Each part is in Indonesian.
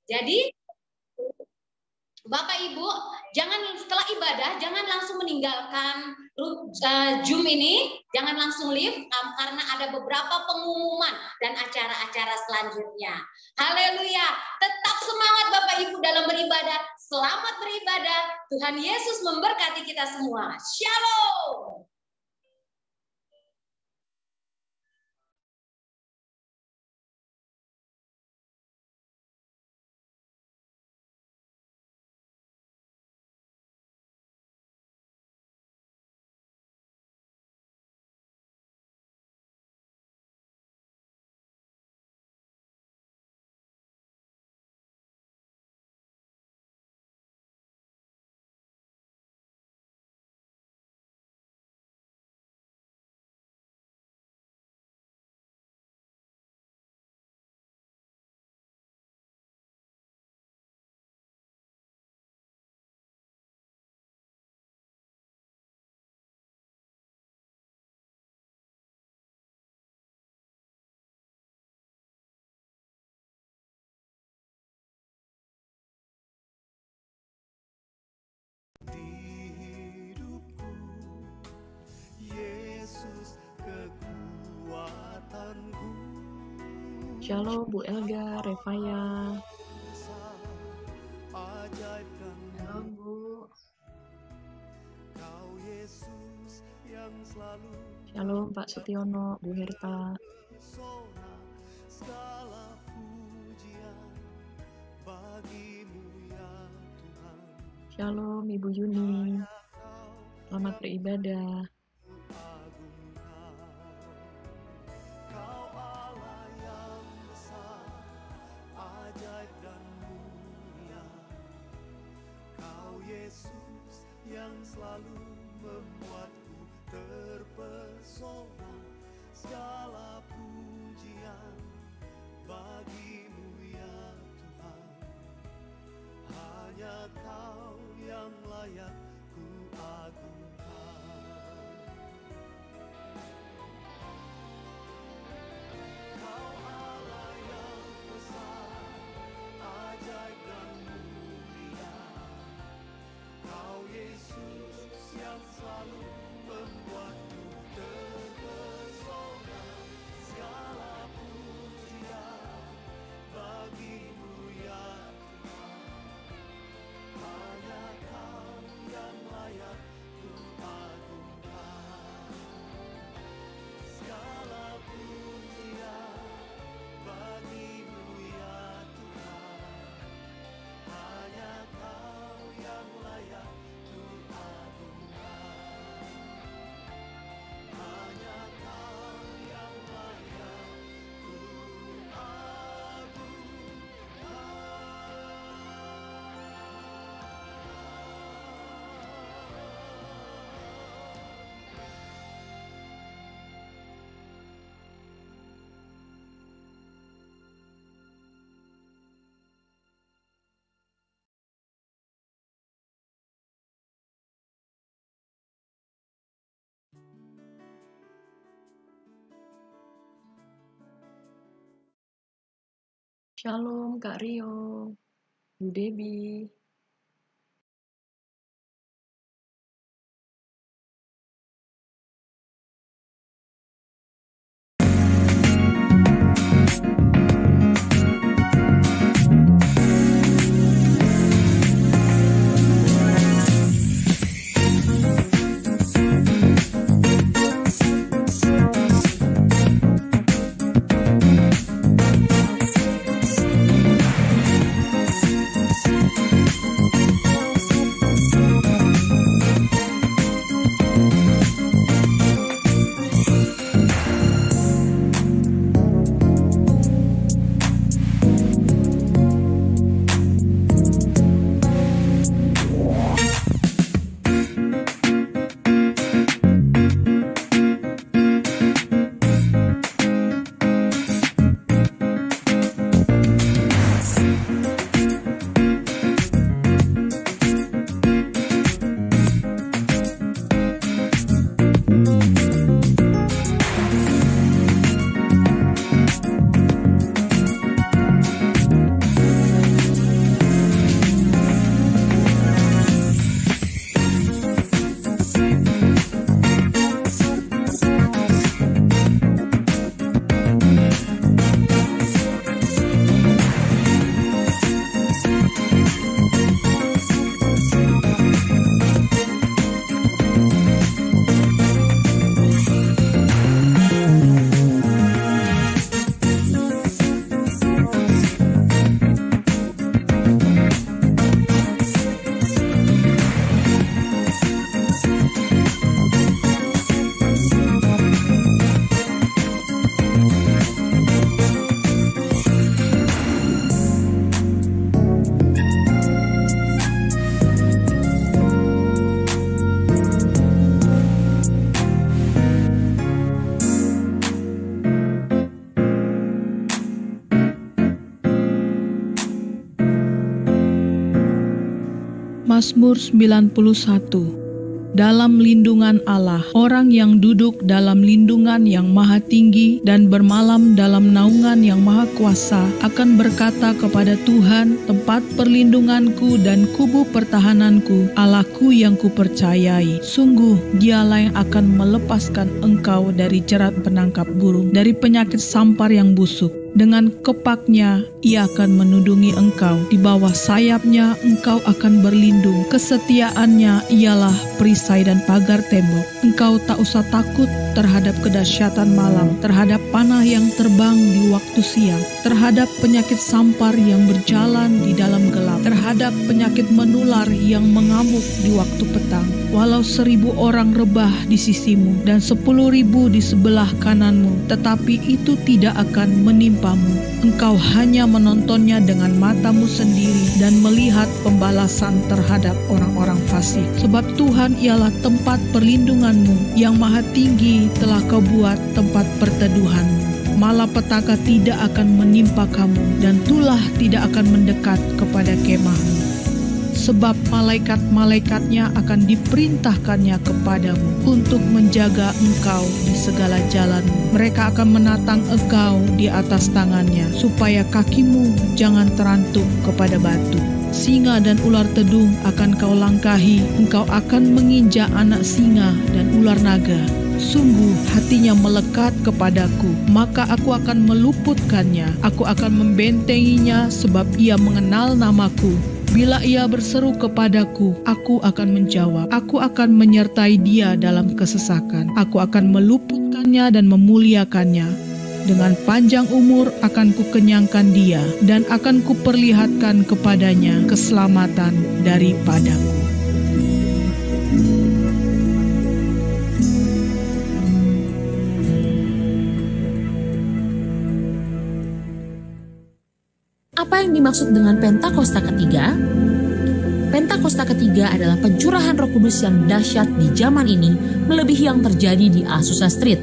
Jadi Bapak Ibu, jangan setelah ibadah, jangan langsung meninggalkan Zoom ini, jangan langsung leave, karena ada beberapa pengumuman dan acara-acara selanjutnya. Haleluya, tetap semangat Bapak Ibu dalam beribadah, selamat beribadah, Tuhan Yesus memberkati kita semua. Shalom. Shalom Bu Elga, Revaya. Shalom Bu. Shalom Pak Sutiono, Bu Herta. Shalom Ibu Yuni. Selamat beribadah. Yang selalu membuatku terpesona, segala pujian bagimu ya Tuhan. Hanya Kau yang layak ku agungkan. Kau Allah yang besar, ajaib dan mulia. Kau Yesus yang selalu membuatku terpesona, segala pujian bagimu ya Tuhan. Hanya Kau yang layak ku agungkan. Segala pujian bagimu ya Tuhan. Hanya Kau yang layak ku agungkan. Hanya Kau yang layak ku agungkan. Shalom Kak Rio, Bu Debi. Mazmur 91. Dalam lindungan Allah, orang yang duduk dalam lindungan yang maha tinggi dan bermalam dalam naungan yang maha kuasa akan berkata kepada Tuhan, tempat perlindunganku dan kubu pertahananku, Allahku yang kupercayai. Sungguh dialah yang akan melepaskan engkau dari jerat penangkap burung, dari penyakit sampar yang busuk. Dengan kepaknya ia akan menudungi engkau, di bawah sayapnya engkau akan berlindung. Kesetiaannya ialah perisai dan pagar tembok. Engkau tak usah takut terhadap kedahsyatan malam, terhadap panah yang terbang di waktu siang, terhadap penyakit sampar yang berjalan di dalam gelap, terhadap penyakit menular yang mengamuk di waktu petang. Walau 1000 orang rebah di sisimu dan 10.000 di sebelah kananmu, tetapi itu tidak akan menimpamu. Engkau hanya menontonnya dengan matamu sendiri dan melihat pembalasan terhadap orang-orang fasik. Sebab Tuhan ialah tempat perlindunganmu, yang maha tinggi telah kau buat tempat perteduhanmu. Malapetaka tidak akan menimpa kamu, dan tulah tidak akan mendekat kepada kemahmu. Sebab malaikat-malaikatnya akan diperintahkannya kepadamu untuk menjaga engkau di segala jalanmu. Mereka akan menatang engkau di atas tangannya, supaya kakimu jangan terantuk kepada batu. Singa dan ular tedung akan kau langkahi, engkau akan menginjak anak singa dan ular naga. Sungguh hatinya melekat kepadaku, maka aku akan meluputkannya. Aku akan membentenginya sebab ia mengenal namaku. Bila ia berseru kepadaku, aku akan menjawab. Aku akan menyertai dia dalam kesesakan. Aku akan meluputkannya dan memuliakannya. Dengan panjang umur akan kukenyangkan dia, dan akan kuperlihatkan kepadanya keselamatan daripadaku. Apa yang dimaksud dengan Pentakosta ketiga? Pentakosta ketiga adalah pencurahan Roh Kudus yang dahsyat di zaman ini, melebihi yang terjadi di Azusa Street.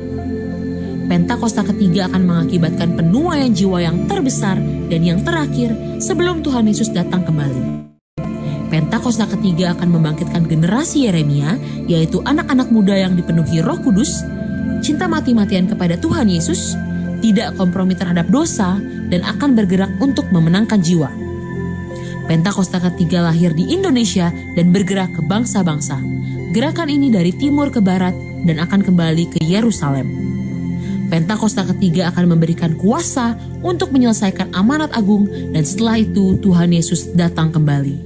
Pentakosta ketiga akan mengakibatkan penuaian jiwa yang terbesar dan yang terakhir sebelum Tuhan Yesus datang kembali. Pentakosta ketiga akan membangkitkan generasi Yeremia, yaitu anak-anak muda yang dipenuhi Roh Kudus, cinta mati-matian kepada Tuhan Yesus, tidak kompromi terhadap dosa, dan akan bergerak untuk memenangkan jiwa. Pentakosta ketiga lahir di Indonesia dan bergerak ke bangsa-bangsa. Gerakan ini dari timur ke barat dan akan kembali ke Yerusalem. Pentakosta ketiga akan memberikan kuasa untuk menyelesaikan amanat agung, dan setelah itu Tuhan Yesus datang kembali.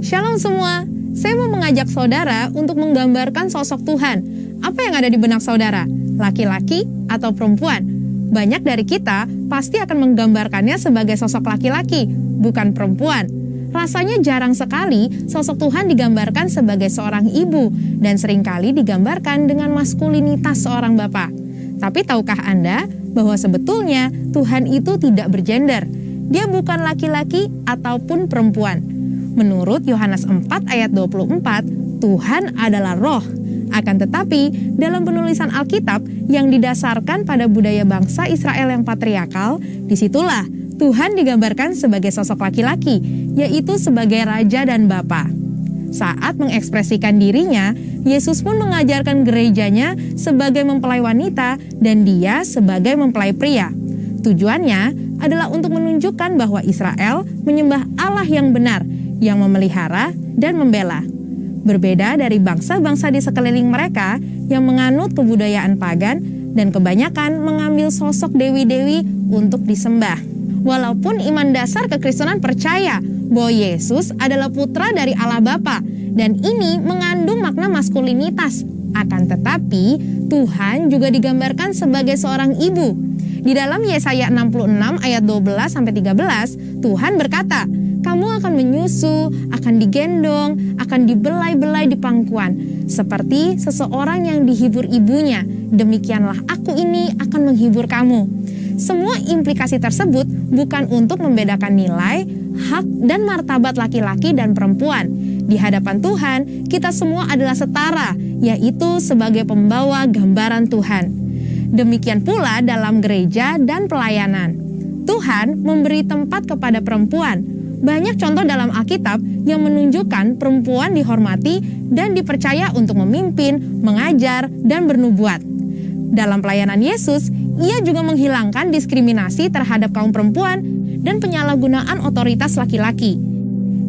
Shalom semua. Saya mau mengajak saudara untuk menggambarkan sosok Tuhan. Apa yang ada di benak saudara? Laki-laki atau perempuan? Banyak dari kita pasti akan menggambarkannya sebagai sosok laki-laki, bukan perempuan. Rasanya jarang sekali sosok Tuhan digambarkan sebagai seorang ibu, dan seringkali digambarkan dengan maskulinitas seorang bapak. Tapi tahukah Anda bahwa sebetulnya Tuhan itu tidak bergender? Dia bukan laki-laki ataupun perempuan. Menurut Yohanes 4 ayat 24, Tuhan adalah roh. Akan tetapi, dalam penulisan Alkitab yang didasarkan pada budaya bangsa Israel yang patriarkal, disitulah Tuhan digambarkan sebagai sosok laki-laki, yaitu sebagai raja dan bapa. Saat mengekspresikan dirinya, Yesus pun mengajarkan gerejanya sebagai mempelai wanita dan dia sebagai mempelai pria. Tujuannya adalah untuk menunjukkan bahwa Israel menyembah Allah yang benar, yang memelihara dan membela. Berbeda dari bangsa-bangsa di sekeliling mereka yang menganut kebudayaan pagan dan kebanyakan mengambil sosok dewi-dewi untuk disembah. Walaupun iman dasar kekristenan percaya bahwa Yesus adalah putra dari Allah Bapa dan ini mengandung makna maskulinitas. Akan tetapi Tuhan juga digambarkan sebagai seorang ibu. Di dalam Yesaya 66 ayat 12-13, Tuhan berkata, "Kamu akan menyusu, akan digendong, akan dibelai-belai di pangkuan, seperti seseorang yang dihibur ibunya. Demikianlah aku ini akan menghibur kamu." Semua implikasi tersebut bukan untuk membedakan nilai, hak, dan martabat laki-laki dan perempuan. Di hadapan Tuhan, kita semua adalah setara, yaitu sebagai pembawa gambaran Tuhan. Demikian pula dalam gereja dan pelayanan. Tuhan memberi tempat kepada perempuan. Banyak contoh dalam Alkitab yang menunjukkan perempuan dihormati dan dipercaya untuk memimpin, mengajar, dan bernubuat. Dalam pelayanan Yesus, Ia juga menghilangkan diskriminasi terhadap kaum perempuan dan penyalahgunaan otoritas laki-laki.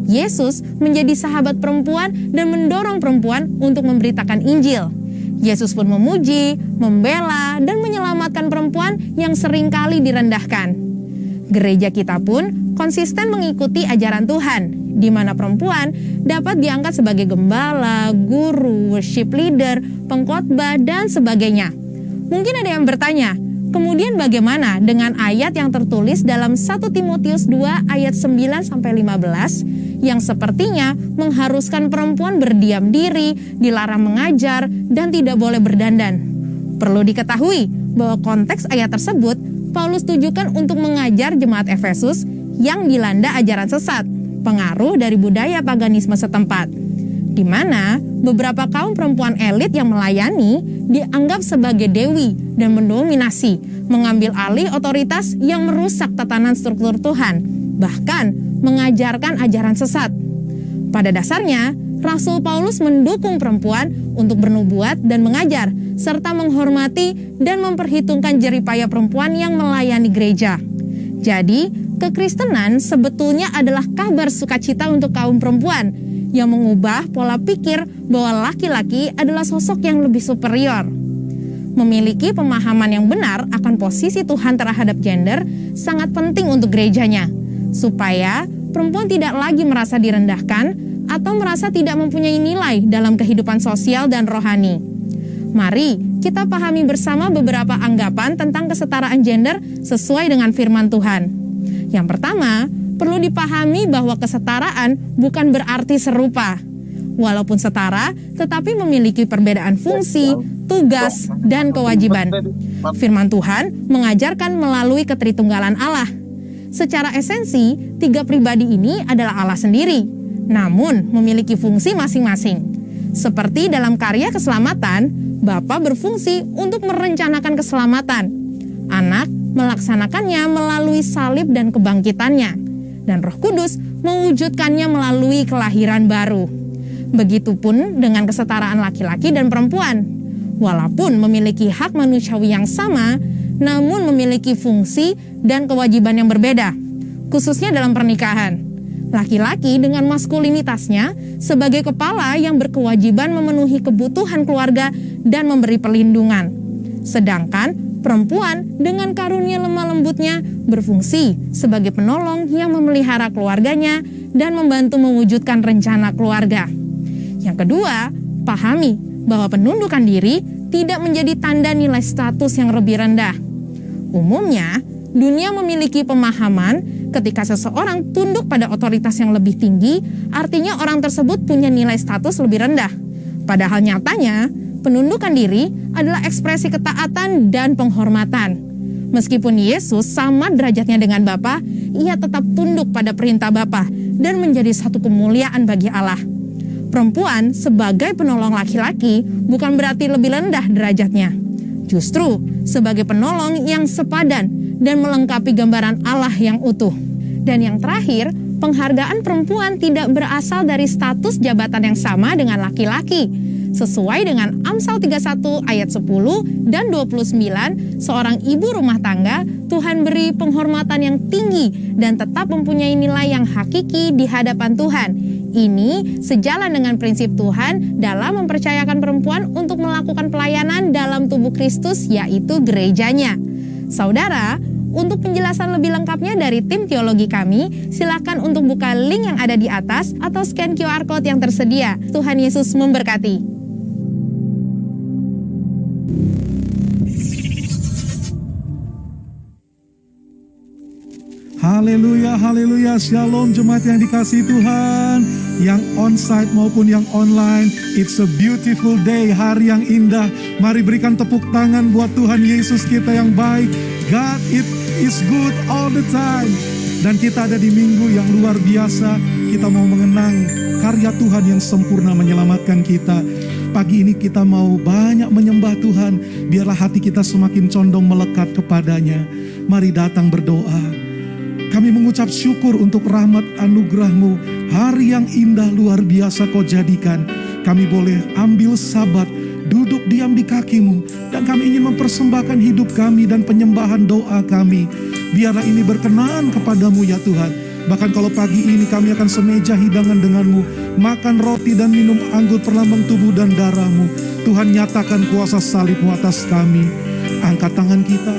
Yesus menjadi sahabat perempuan dan mendorong perempuan untuk memberitakan Injil. Yesus pun memuji, membela, dan menyelamatkan perempuan yang seringkali direndahkan. Gereja kita pun konsisten mengikuti ajaran Tuhan, di mana perempuan dapat diangkat sebagai gembala, guru, worship leader, pengkhotbah, dan sebagainya. Mungkin ada yang bertanya, kemudian bagaimana dengan ayat yang tertulis dalam 1 Timotius 2 ayat 9-15 yang sepertinya mengharuskan perempuan berdiam diri, dilarang mengajar, dan tidak boleh berdandan. Perlu diketahui bahwa konteks ayat tersebut Paulus tujukan untuk mengajar jemaat Efesus yang dilanda ajaran sesat, pengaruh dari budaya paganisme setempat, di mana beberapa kaum perempuan elit yang melayani dianggap sebagai dewi dan mendominasi, mengambil alih otoritas yang merusak tatanan struktur Tuhan, bahkan mengajarkan ajaran sesat. Pada dasarnya, Rasul Paulus mendukung perempuan untuk bernubuat dan mengajar, serta menghormati dan memperhitungkan jeripaya perempuan yang melayani gereja. Jadi, kekristenan sebetulnya adalah kabar sukacita untuk kaum perempuan yang mengubah pola pikir bahwa laki-laki adalah sosok yang lebih superior. Memiliki pemahaman yang benar akan posisi Tuhan terhadap gender sangat penting untuk gerejanya, supaya perempuan tidak lagi merasa direndahkan atau merasa tidak mempunyai nilai dalam kehidupan sosial dan rohani. Mari kita pahami bersama beberapa anggapan tentang kesetaraan gender sesuai dengan firman Tuhan. Yang pertama, perlu dipahami bahwa kesetaraan bukan berarti serupa. Walaupun setara, tetapi memiliki perbedaan fungsi, tugas, dan kewajiban. Firman Tuhan mengajarkan melalui ketritunggalan Allah. Secara esensi, tiga pribadi ini adalah Allah sendiri, namun memiliki fungsi masing-masing. Seperti dalam karya keselamatan, Bapa berfungsi untuk merencanakan keselamatan. Anak melaksanakannya melalui salib dan kebangkitannya, dan Roh Kudus mewujudkannya melalui kelahiran baru. Begitupun dengan kesetaraan laki-laki dan perempuan. Walaupun memiliki hak manusiawi yang sama, namun memiliki fungsi dan kewajiban yang berbeda, khususnya dalam pernikahan. Laki-laki dengan maskulinitasnya sebagai kepala yang berkewajiban memenuhi kebutuhan keluarga dan memberi perlindungan. Sedangkan perempuan dengan karunia lemah lembutnya berfungsi sebagai penolong yang memelihara keluarganya dan membantu mewujudkan rencana keluarga. Yang kedua, pahami bahwa penundukan diri tidak menjadi tanda nilai status yang lebih rendah. Umumnya, dunia memiliki pemahaman ketika seseorang tunduk pada otoritas yang lebih tinggi, artinya orang tersebut punya nilai status lebih rendah. Padahal nyatanya, penundukan diri adalah ekspresi ketaatan dan penghormatan. Meskipun Yesus sama derajatnya dengan Bapa, ia tetap tunduk pada perintah Bapa dan menjadi satu kemuliaan bagi Allah. Perempuan sebagai penolong laki-laki bukan berarti lebih rendah derajatnya. Justru sebagai penolong yang sepadan dan melengkapi gambaran Allah yang utuh. Dan yang terakhir, penghargaan perempuan tidak berasal dari status jabatan yang sama dengan laki-laki. Sesuai dengan Amsal 31 ayat 10 dan 29, seorang ibu rumah tangga Tuhan beri penghormatan yang tinggi dan tetap mempunyai nilai yang hakiki di hadapan Tuhan. Ini sejalan dengan prinsip Tuhan dalam mempercayakan perempuan untuk melakukan pelayanan dalam tubuh Kristus, yaitu gerejanya. Saudara, untuk penjelasan lebih lengkapnya dari tim teologi kami, silakan untuk buka link yang ada di atas atau scan QR Code yang tersedia. Tuhan Yesus memberkati. Haleluya, haleluya, shalom jemaat yang dikasihi Tuhan, yang onsite maupun yang online. It's a beautiful day, hari yang indah. Mari berikan tepuk tangan buat Tuhan Yesus kita yang baik. God it is good all the time. Dan kita ada di minggu yang luar biasa. Kita mau mengenang karya Tuhan yang sempurna menyelamatkan kita. Pagi ini kita mau banyak menyembah Tuhan. Biarlah hati kita semakin condong melekat kepadanya. Mari datang berdoa. Kami mengucap syukur untuk rahmat anugerah-Mu. Hari yang indah luar biasa Kau jadikan. Kami boleh ambil sabat, duduk diam di kaki-Mu. Dan kami ingin mempersembahkan hidup kami dan penyembahan doa kami. Biarlah ini berkenan kepadamu ya Tuhan. Bahkan kalau pagi ini kami akan semeja hidangan denganmu, makan roti dan minum anggur perlambang tubuh dan darah-Mu. Tuhan nyatakan kuasa salib-Mu atas kami. Angkat tangan kita,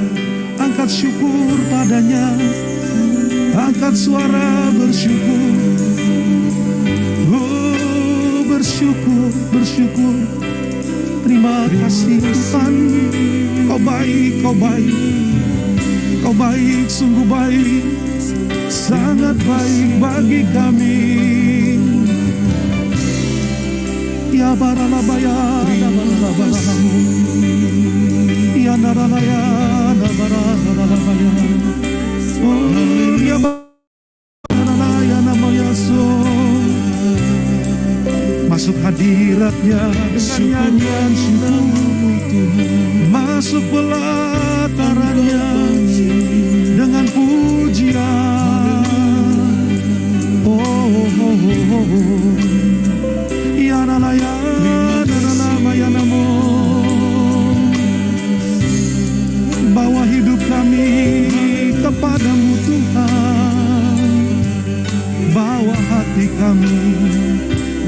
angkat syukur padanya. Angkat suara bersyukur. Oh, bersyukur, bersyukur. Terima kasih Tuhan. Kau baik, Kau baik. Kau baik, sungguh baik. Sangat baik bagi kami. Ya baralabaya, baralabaya. Ya naralaya, baralabaya. Oh, ya baralaya namanya so. Masuk hadirat-Nya dengan nyanyian syukur. Masuk pelataran-Nya dengan pujian. Ya nalaya, nalamaya namo. Bawa hidup kami kepadamu Tuhan. Bawa hati kami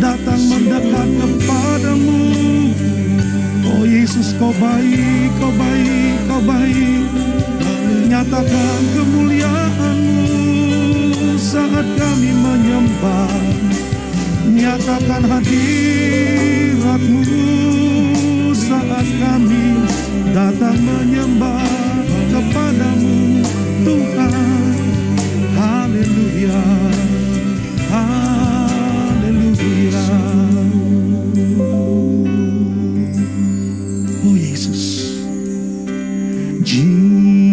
datang mendekat kepadamu. Oh Yesus, Kau baik, Kau baik, Kau baik. Nyatakan kemuliaan-Mu saat kami menyembah. Nyatakan hadirat-Mu saat kami datang menyembah kepadamu Tuhan. Haleluya, haleluya. Oh Yesus, Jesus,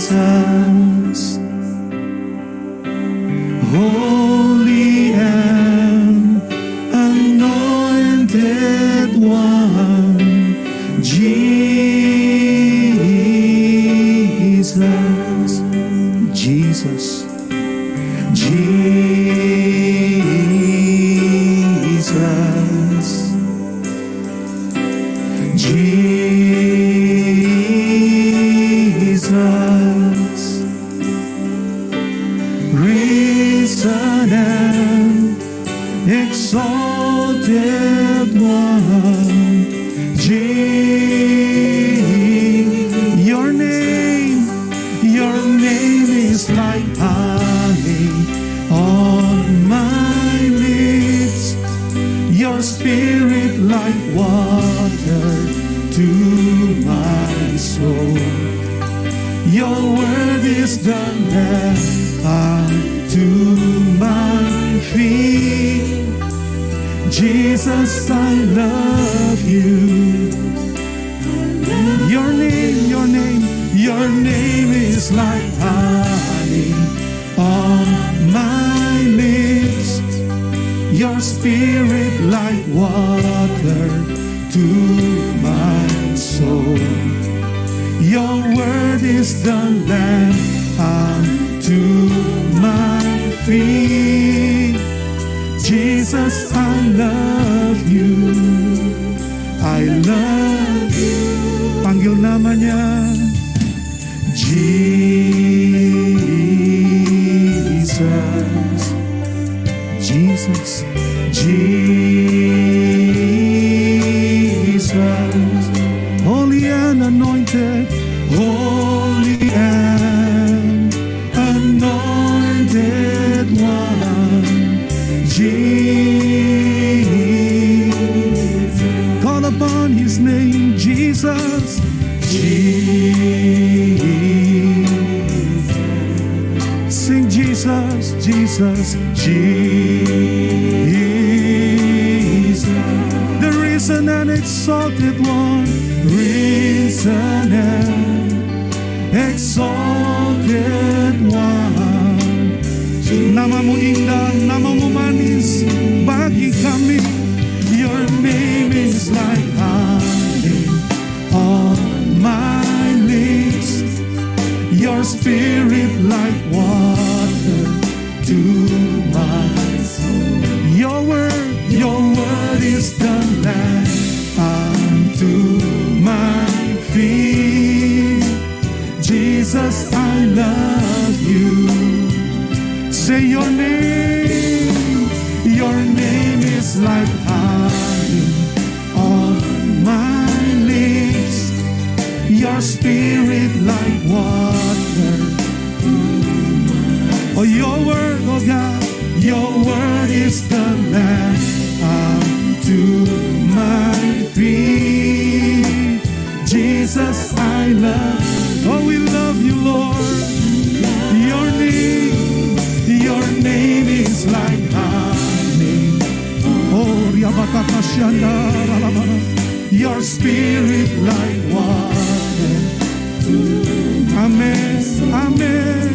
Jesus, Holy and Anointed One, Jesus, Jesus, Jesus, Jesus, risen and exalted One, your name is like honey on my lips, your spirit like water to my soul. Your word is the lamp to my feet. Jesus, I love you. Your name is like honey on my lips. Your spirit like water to my soul. Your word is the lamp unto my feet. Jesus, I love you. I love you. Panggil namanya Jesus, Jesus, Jesus, holy and anointed, holy and anointed One, Jesus. Call upon His name, Jesus, Jesus. Sing Jesus, Jesus, Jesus. The risen and exalted One, risen and Exalted One. Namamu indah, namamu manis bagi kami. Your name is like honey on my lips. Your spirit like water to my soul. Your word is the lamp unto my feet. Jesus, I love you. Say your name is like honey on my lips. Your spirit like water. Oh, your word, oh God, your word is the lamp unto my feet. Jesus, I love you. Oh, we love you, Lord. Your name is like honey. Oh, your spirit like water. Amen, amen.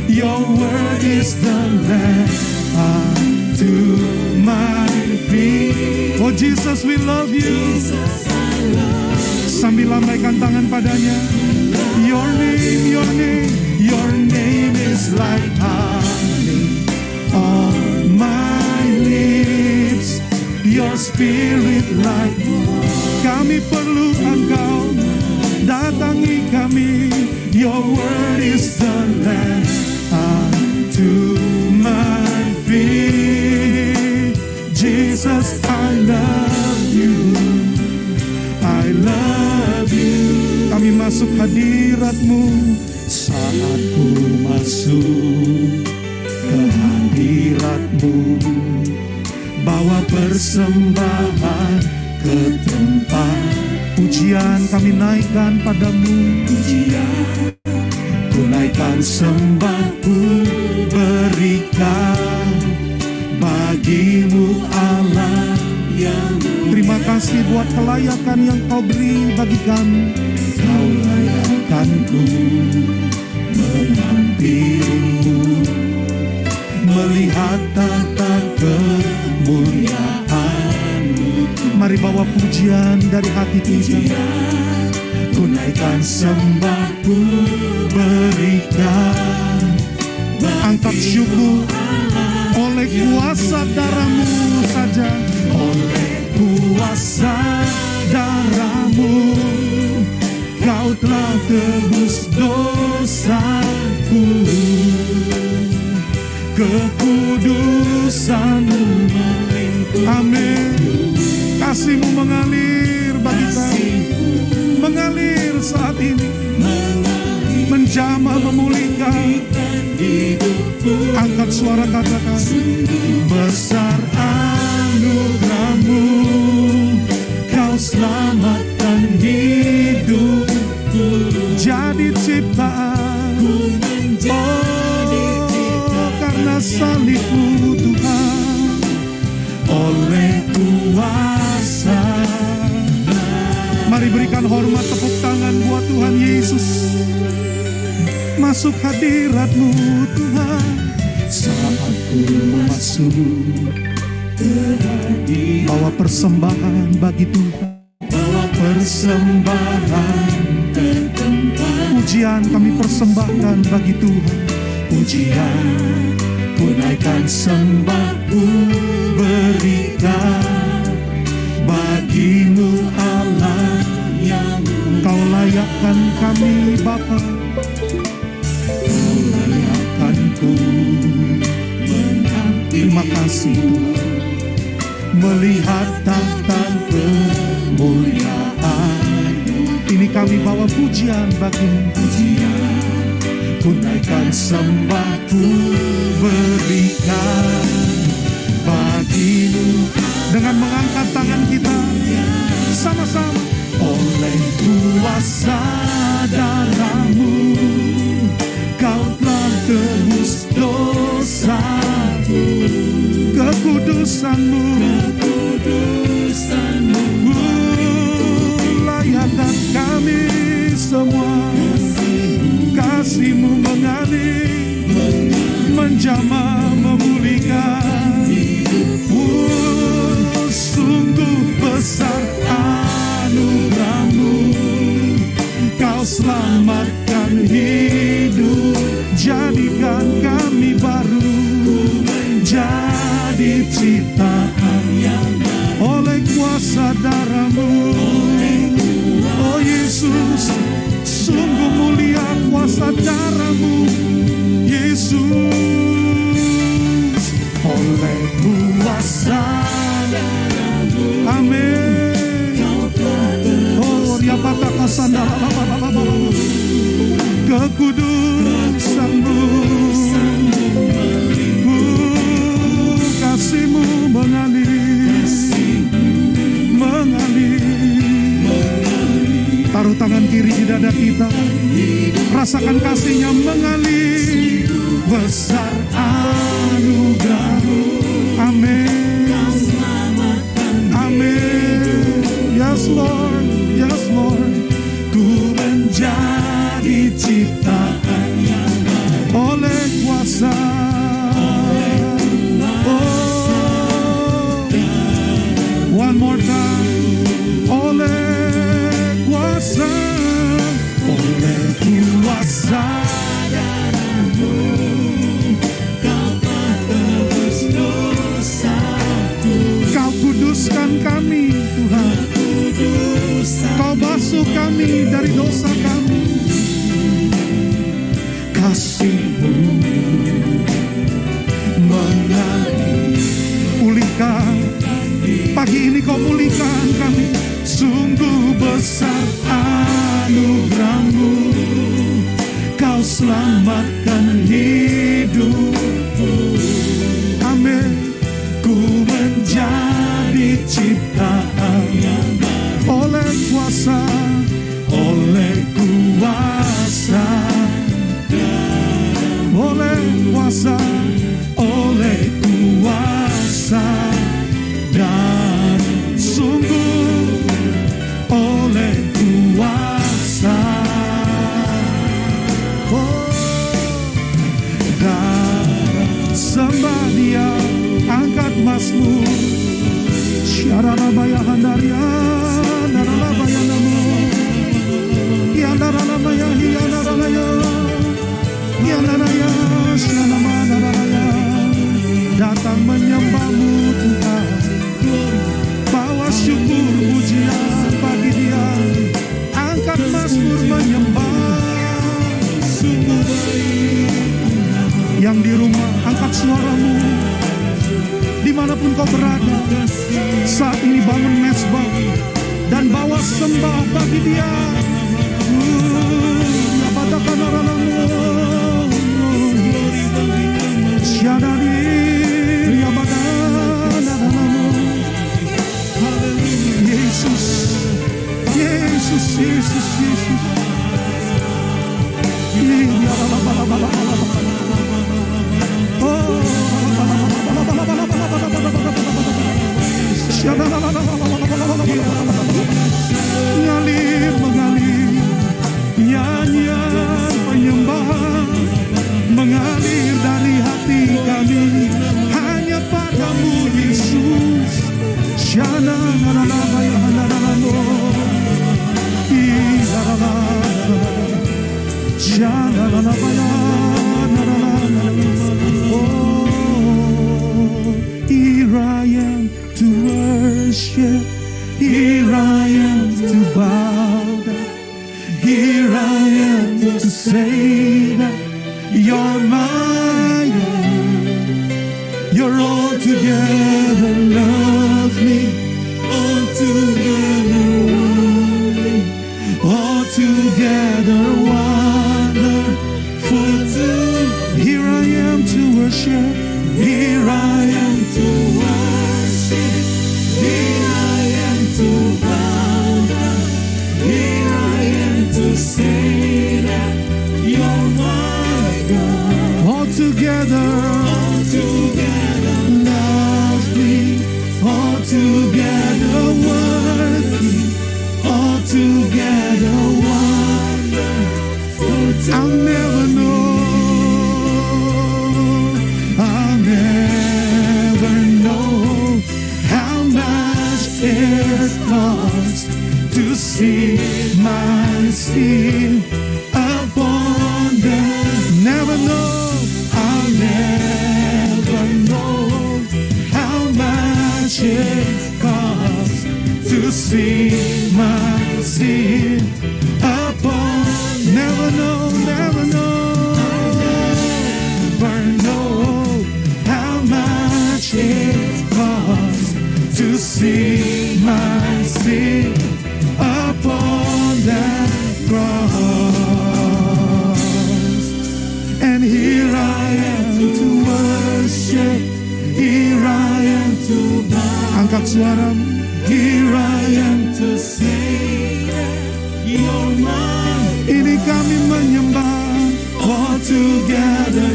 Your word is the lamp unto my feet. Oh Jesus, we love you. Sambil lambaikan tangan padanya. Your name is like honey on my lips. Your spirit like water. Kami perlu Engkau, datangi kami. Your word is the lamp unto my feet. Jesus, I love you. I love you. Kami masuk hadirat-Mu. Saat ku masuk ke hadirat-Mu, bawa persembahan ke tempat pujian kami naikkan padamu. Pujian ku naikkan, sembahku berikan bagimu Allah yang terima kasih buat kelayakan yang Kau beri bagi kami. Kau layakkanku menghampirimu, melihat tata kemuliaan-Mu. Mari bawa pujian dari hati kita. Ku naikkan, sembahku berikan, angkat syukur oleh kuasa darah-Mu saja. Oleh kuasa darah-Mu Kau telah tebus dosaku. Kekudusan-Mu melingkupi. Amin. Kasih-Mu mengalir bagi kami, mengalir saat ini, menjamah, memulihkan hidupku. Angkat suara, katakan, besar anugerah-Mu, Kau selamatkan hidupku. Jadi ciptaan, oh, karena salib-Mu Tuhan, oleh kuasa. Mari berikan hormat, tepuk tangan buat Tuhan Yesus. Masuk hadirat-Mu Tuhan. Saat ku masuk ke hadirat, bawa persembahan bagi Tuhan. Bawa persembahan ke tempat pujian kami persembahkan bagi Tuhan. Pujian ku naikkan, sembahku berikan bagimu Allah yang Kau layakkan kami Bapa. Kau layakkanku menghampiri. Terima kasih Tuhan. Melihat tata kemuliaan-Mu, ini kami bawa pujian bagi-Mu. Pujian ku naikkan, sembahku berikan bagimu. Dengan mengangkat tangan kita sama-sama. Oleh kuasa darah-Mu Kau telah tebus dosaku. Kekudusan-Mu layakkan kami semua. menjamah memulihkan. Sungguh besar anugerah-Mu, Kau selamatkan hidup, jadikan kami baru, menjadi ciptaan yang baru oleh kuasa darah-Mu. Oh Yesus, sungguh mulia kuasa darah-Mu, Yesus, oleh kuasa darah-Mu. Amin. Oh, riapata kasandara, kekudusan-Mu, kasih-Mu mengalir. Taruh tangan kiri di dada kita, rasakan kasih-Nya mengalir. Besar anugerah-Mu, amin, amin. Yes Lord, yes Lord. Ku menjadi ciptaan yang baru oleh kuasa. Oh, one more time. Oleh kuasa, oleh kuasa darah-Mu, Kau telah tebus dosaku. Kau kuduskan kami Tuhan, Kau basuh kami dari dosa kami. Kasih-Mu mengalir, pulihkan. Pagi ini Kau pulihkan kami. Sungguh besar anugerah-Mu, Kau selamatkan hidupku. Amin. Ku menjadi ciptaan yang baru oleh kuasa, oleh kuasa, oleh kuasa, oleh kuasa, dan sungguh oleh kuasa. Oh, dan sembah Dia, angkat Mazmur. Syarabaya handaria, narabaya namo, ya narabaya hiya narabaya, ya naraya, syanama naraya. Datang menyembah-Mu Tuhan, bawa syukur pujian bagi Dia, angkat Mazmur menyembah. Sungguh baik. Yang di rumah, angkat suara-Mu. Dimanapun kau berada, saat ini bangun mezbah dan bawa sembah bagi Dia. Yesus, Yesus, Yesus, Yesus. Mengalir, mengalir, nyanyian penyembahan mengalir dari hati kami hanya padamu Yesus. Shana na na ya na na no, shana na na ya na na. Oh, here I am to worship, here I am to bow down, here I am to say that you're my God. You're altogether lovely, altogether worthy, altogether wonderful too. Here I am to worship, here I am to worship, here I am to bow down, here I am to say that you're my God. Altogether, altogether lovely, altogether worthy, altogether wonderful. I'll never know see my sin upon the never know, I'll never know how much it costs to see my sin upon never know, never know how much it costs to see my sin upon that cross. And here I am to worship, here I am to bow. Angkat suaramu. Here I am to say you're mine. Ini kami menyembah all together,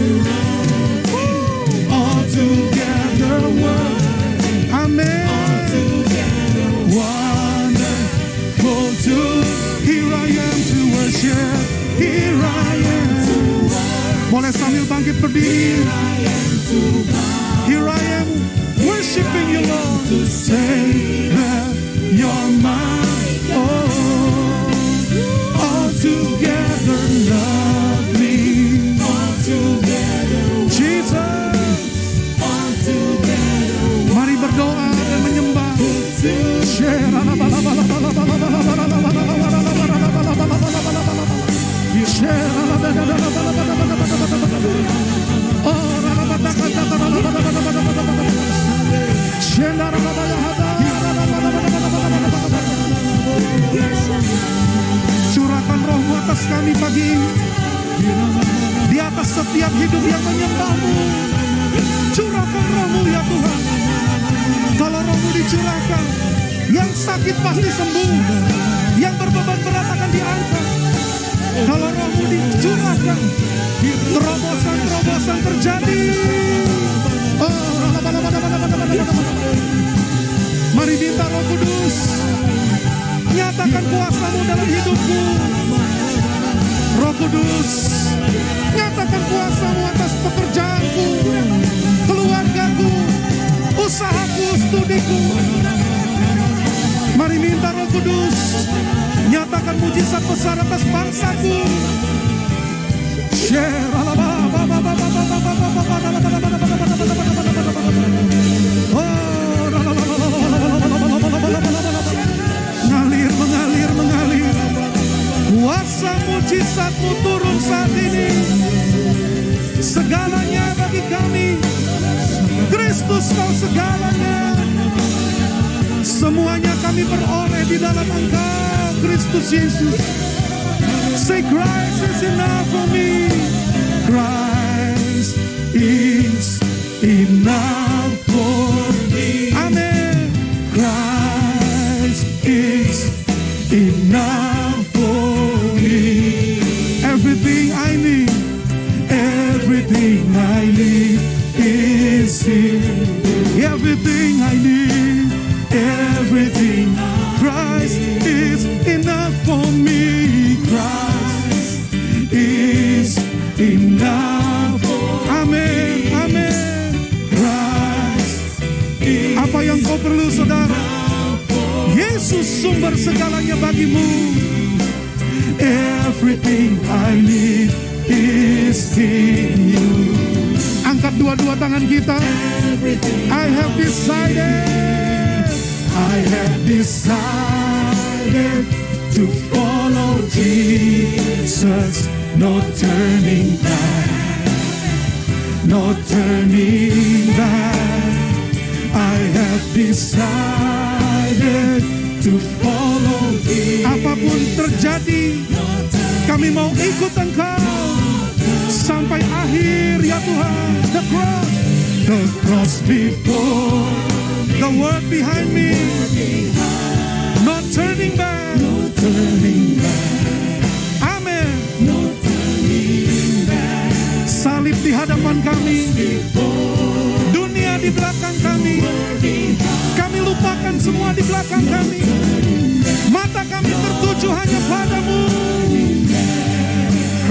all together worthy. Amen. All together wonderful too. Here I am to worship. Here I am to worship. Boleh sambil bangkit berdiri. Here I am worshiping you, Lord. To say that you're mine. Oh, all together lovely. All together Jesus. All together. Mari berdoa dan menyembah. Curahkan roh-Mu atas kami pagi ini. Di atas setiap hidup yang menyembah-Mu. Curahkan roh-Mu ya Tuhan. Kalau roh-Mu dicurahkan, yang sakit pasti sembuh, yang berbeban berat akan diangkat. Kalau roh-Mu dicurahkan, terobosan-terobosan terjadi. Mari minta Roh Kudus, nyatakan kuasa-Mu dalam hidupku. Roh Kudus, nyatakan kuasa-Mu atas pekerjaanku, keluargaku, usahaku, studiku. Mari minta Roh Kudus, nyatakan mujizat besar atas bangsaku. Mengalir. Kuasa mujizat-Mu turun saat ini. Segalanya bagi kami. Kristus Kau segalanya. Semuanya kami beroleh di dalam Engkau, Kristus Yesus. Say Christ is enough for me. Christ is enough for me. Amen. Christ is enough for me. Everything I need is Him. Everything I need, everything. Christ is enough for me. Christ is enough for me. Amen. Christ is. Apa yang kau perlu, saudara? Yesus sumber segalanya bagimu. Everything I need is in you. Angkat dua-dua tangan kita. I have decided to follow Jesus. No turning back. No turning back. I have decided to follow Him. Apapun terjadi, kami mau ikut Engkau sampai akhir ya Tuhan. The cross before, the word behind me. No turning back. No turning back. Amen. No turning back. Salib di hadapan kami, dunia di belakang kami. Kami lupakan semua di belakang kami. Mata kami tertuju hanya padamu.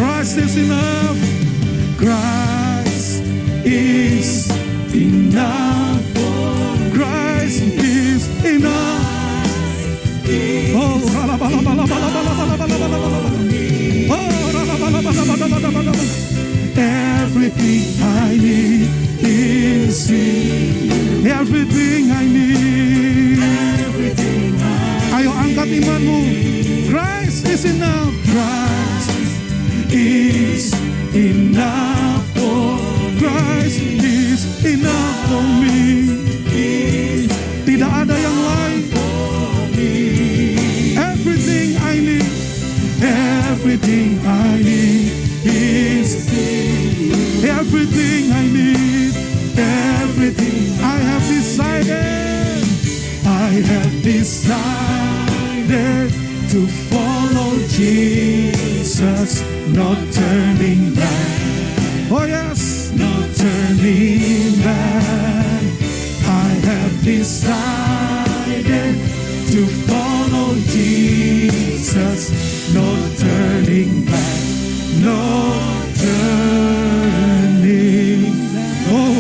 Christ is enough. Christ is enough. Christ is enough. Oh, everything I need. Ayo angkat imanmu. Christ is enough. Christ is enough for. Christ is enough for me. Tidak ada yang lain. Everything I need. Everything I need is everything I need. Everything I have decided. I have decided to follow Jesus, not turning back. Oh yes, not turning back. I have decided to follow Jesus, not turning back, no turning. Oh,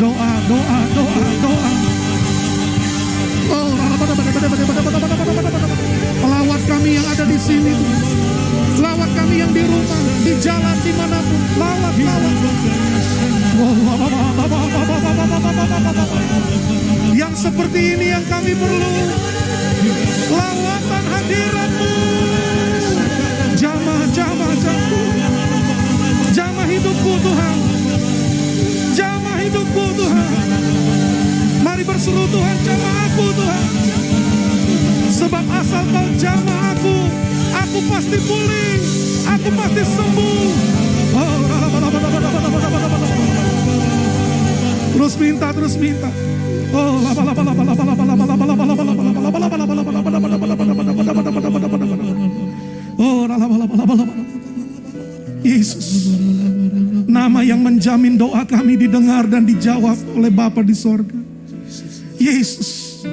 doa. Pelawat kami yang ada di sini, pelawat kami yang di rumah, di jalan, dimanapun, lawat. Yang seperti ini yang kami perlu, lawatan hadirat-Mu. Jamah hidupku Tuhan, jamah hidupku Tuhan. Mari berseru Tuhan, jamah aku Tuhan. Sebab asal Kau jamah aku pasti pulih, aku pasti sembuh. Terus minta. Yesus, nama yang menjamin doa kami didengar dan dijawab oleh Bapa di sorga. Yesus,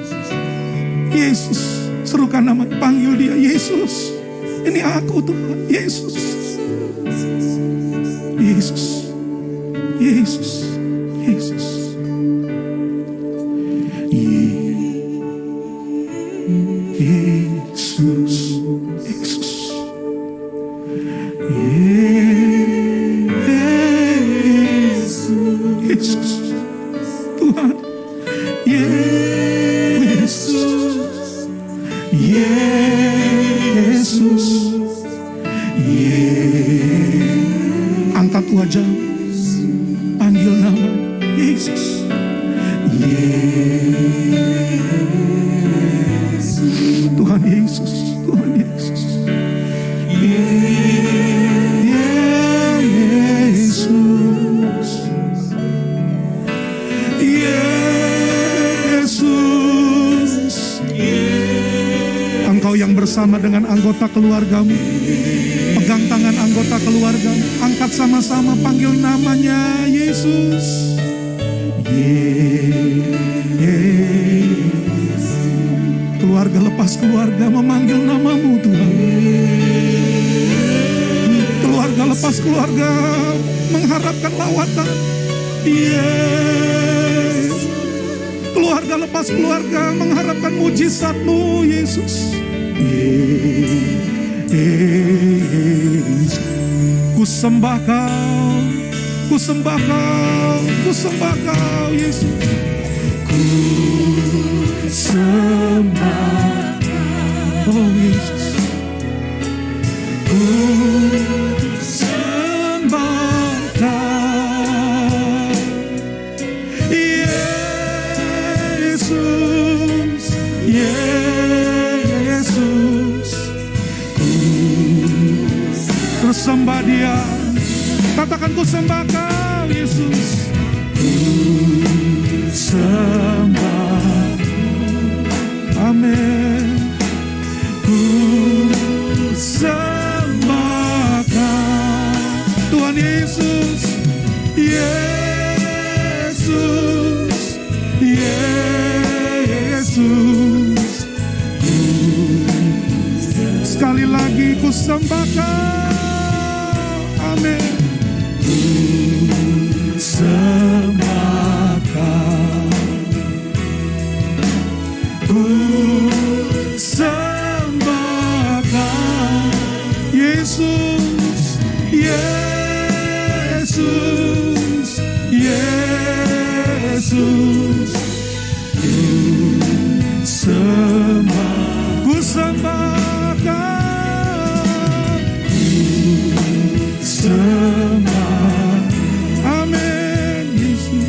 serukan nama, panggil dia. Yesus, ini aku Tuhan. Yesus. Tuhan. Angkat wajah, panggil nama Yesus. Tuhan Yesus. Engkau yang bersama dengan anggota keluargamu, pegang tangan anggota keluargamu, angkat sama-sama, panggil namanya Yesus. Keluarga lepas keluarga memanggil namamu Tuhan. Keluarga lepas keluarga mengharapkan lawatan. Keluarga lepas keluarga mengharapkan mujizat-Mu Yesus. Ku sembah Kau Yesus. Ku sembah Kau, oh Yesus. Ku sembah Kau, Yesus. Terus sembah Dia. Katakan, ku sembah Kau Yesus. Ku sembah. Amin. Ku sembah Kau Tuhan Yesus. Yesus. Sekali lagi ku sembah Kau. Amin. Ku sembah Kau. Yesus, ku sembah, ku sembahkan, ku sembah. Amin. Yesus,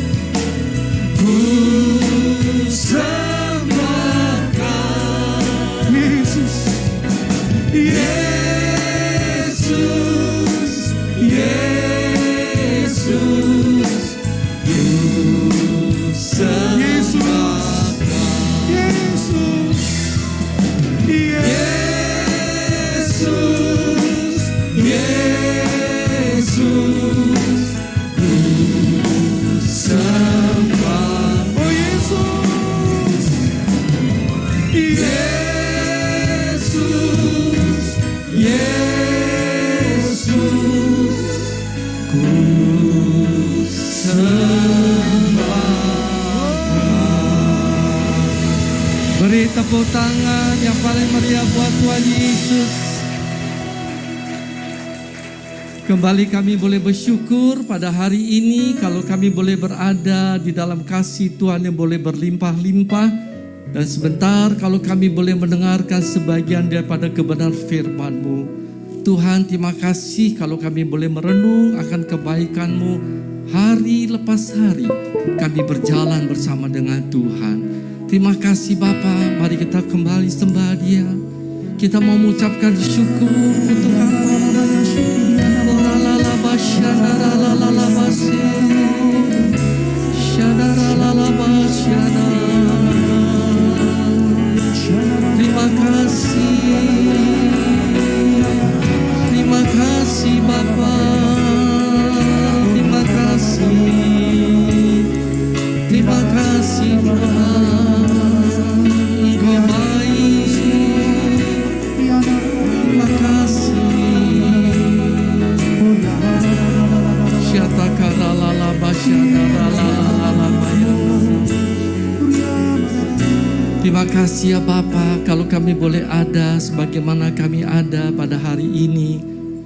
ku sembahkan. Yesus, Yesus, Yesus, ku sembahkan. Yesus, Yesus, Yesus, ku sembah. Oh Yesus, Yesus, Yesus, ku sembah. Beri tepuk tangan yang paling meriah buat Tuhan Yesus. Kembali kami boleh bersyukur pada hari ini kalau kami boleh berada di dalam kasih Tuhan yang boleh berlimpah-limpah. Dan sebentar kalau kami boleh mendengarkan sebagian daripada kebenaran firman-Mu. Tuhan, terima kasih kalau kami boleh merenung akan kebaikan-Mu hari lepas hari. Kami berjalan bersama dengan Tuhan. Terima kasih Bapa, mari kita kembali sembah Dia. Kita mau mengucapkan syukur untuk terima kasih, terima kasih Bapa, terima kasih, terima kasih Tuhan, Engkau baik, terima kasih. Terima kasih ya Bapa, kalau kami boleh ada sebagaimana kami ada pada hari ini,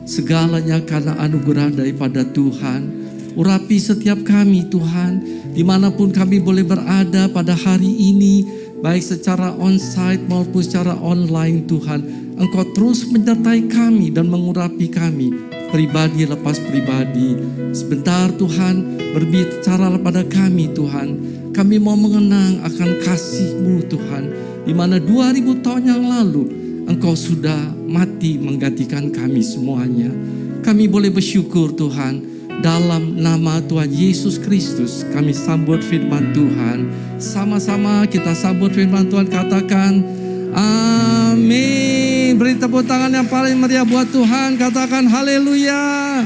segalanya karena anugerah daripada Tuhan. Urapi setiap kami Tuhan, dimanapun kami boleh berada pada hari ini, baik secara onsite maupun secara online Tuhan. Engkau terus menyertai kami dan mengurapi kami, pribadi lepas pribadi. Sebentar Tuhan, berbicara pada kami Tuhan. Kami mau mengenang akan kasih-Mu Tuhan, di mana 2000 tahun yang lalu Engkau sudah mati menggantikan kami semuanya. Kami boleh bersyukur Tuhan, dalam nama Tuhan Yesus Kristus kami sambut firman Tuhan. Sama-sama kita sambut firman Tuhan, katakan amin. Beri tepuk tangan yang paling meriah buat Tuhan, katakan haleluya.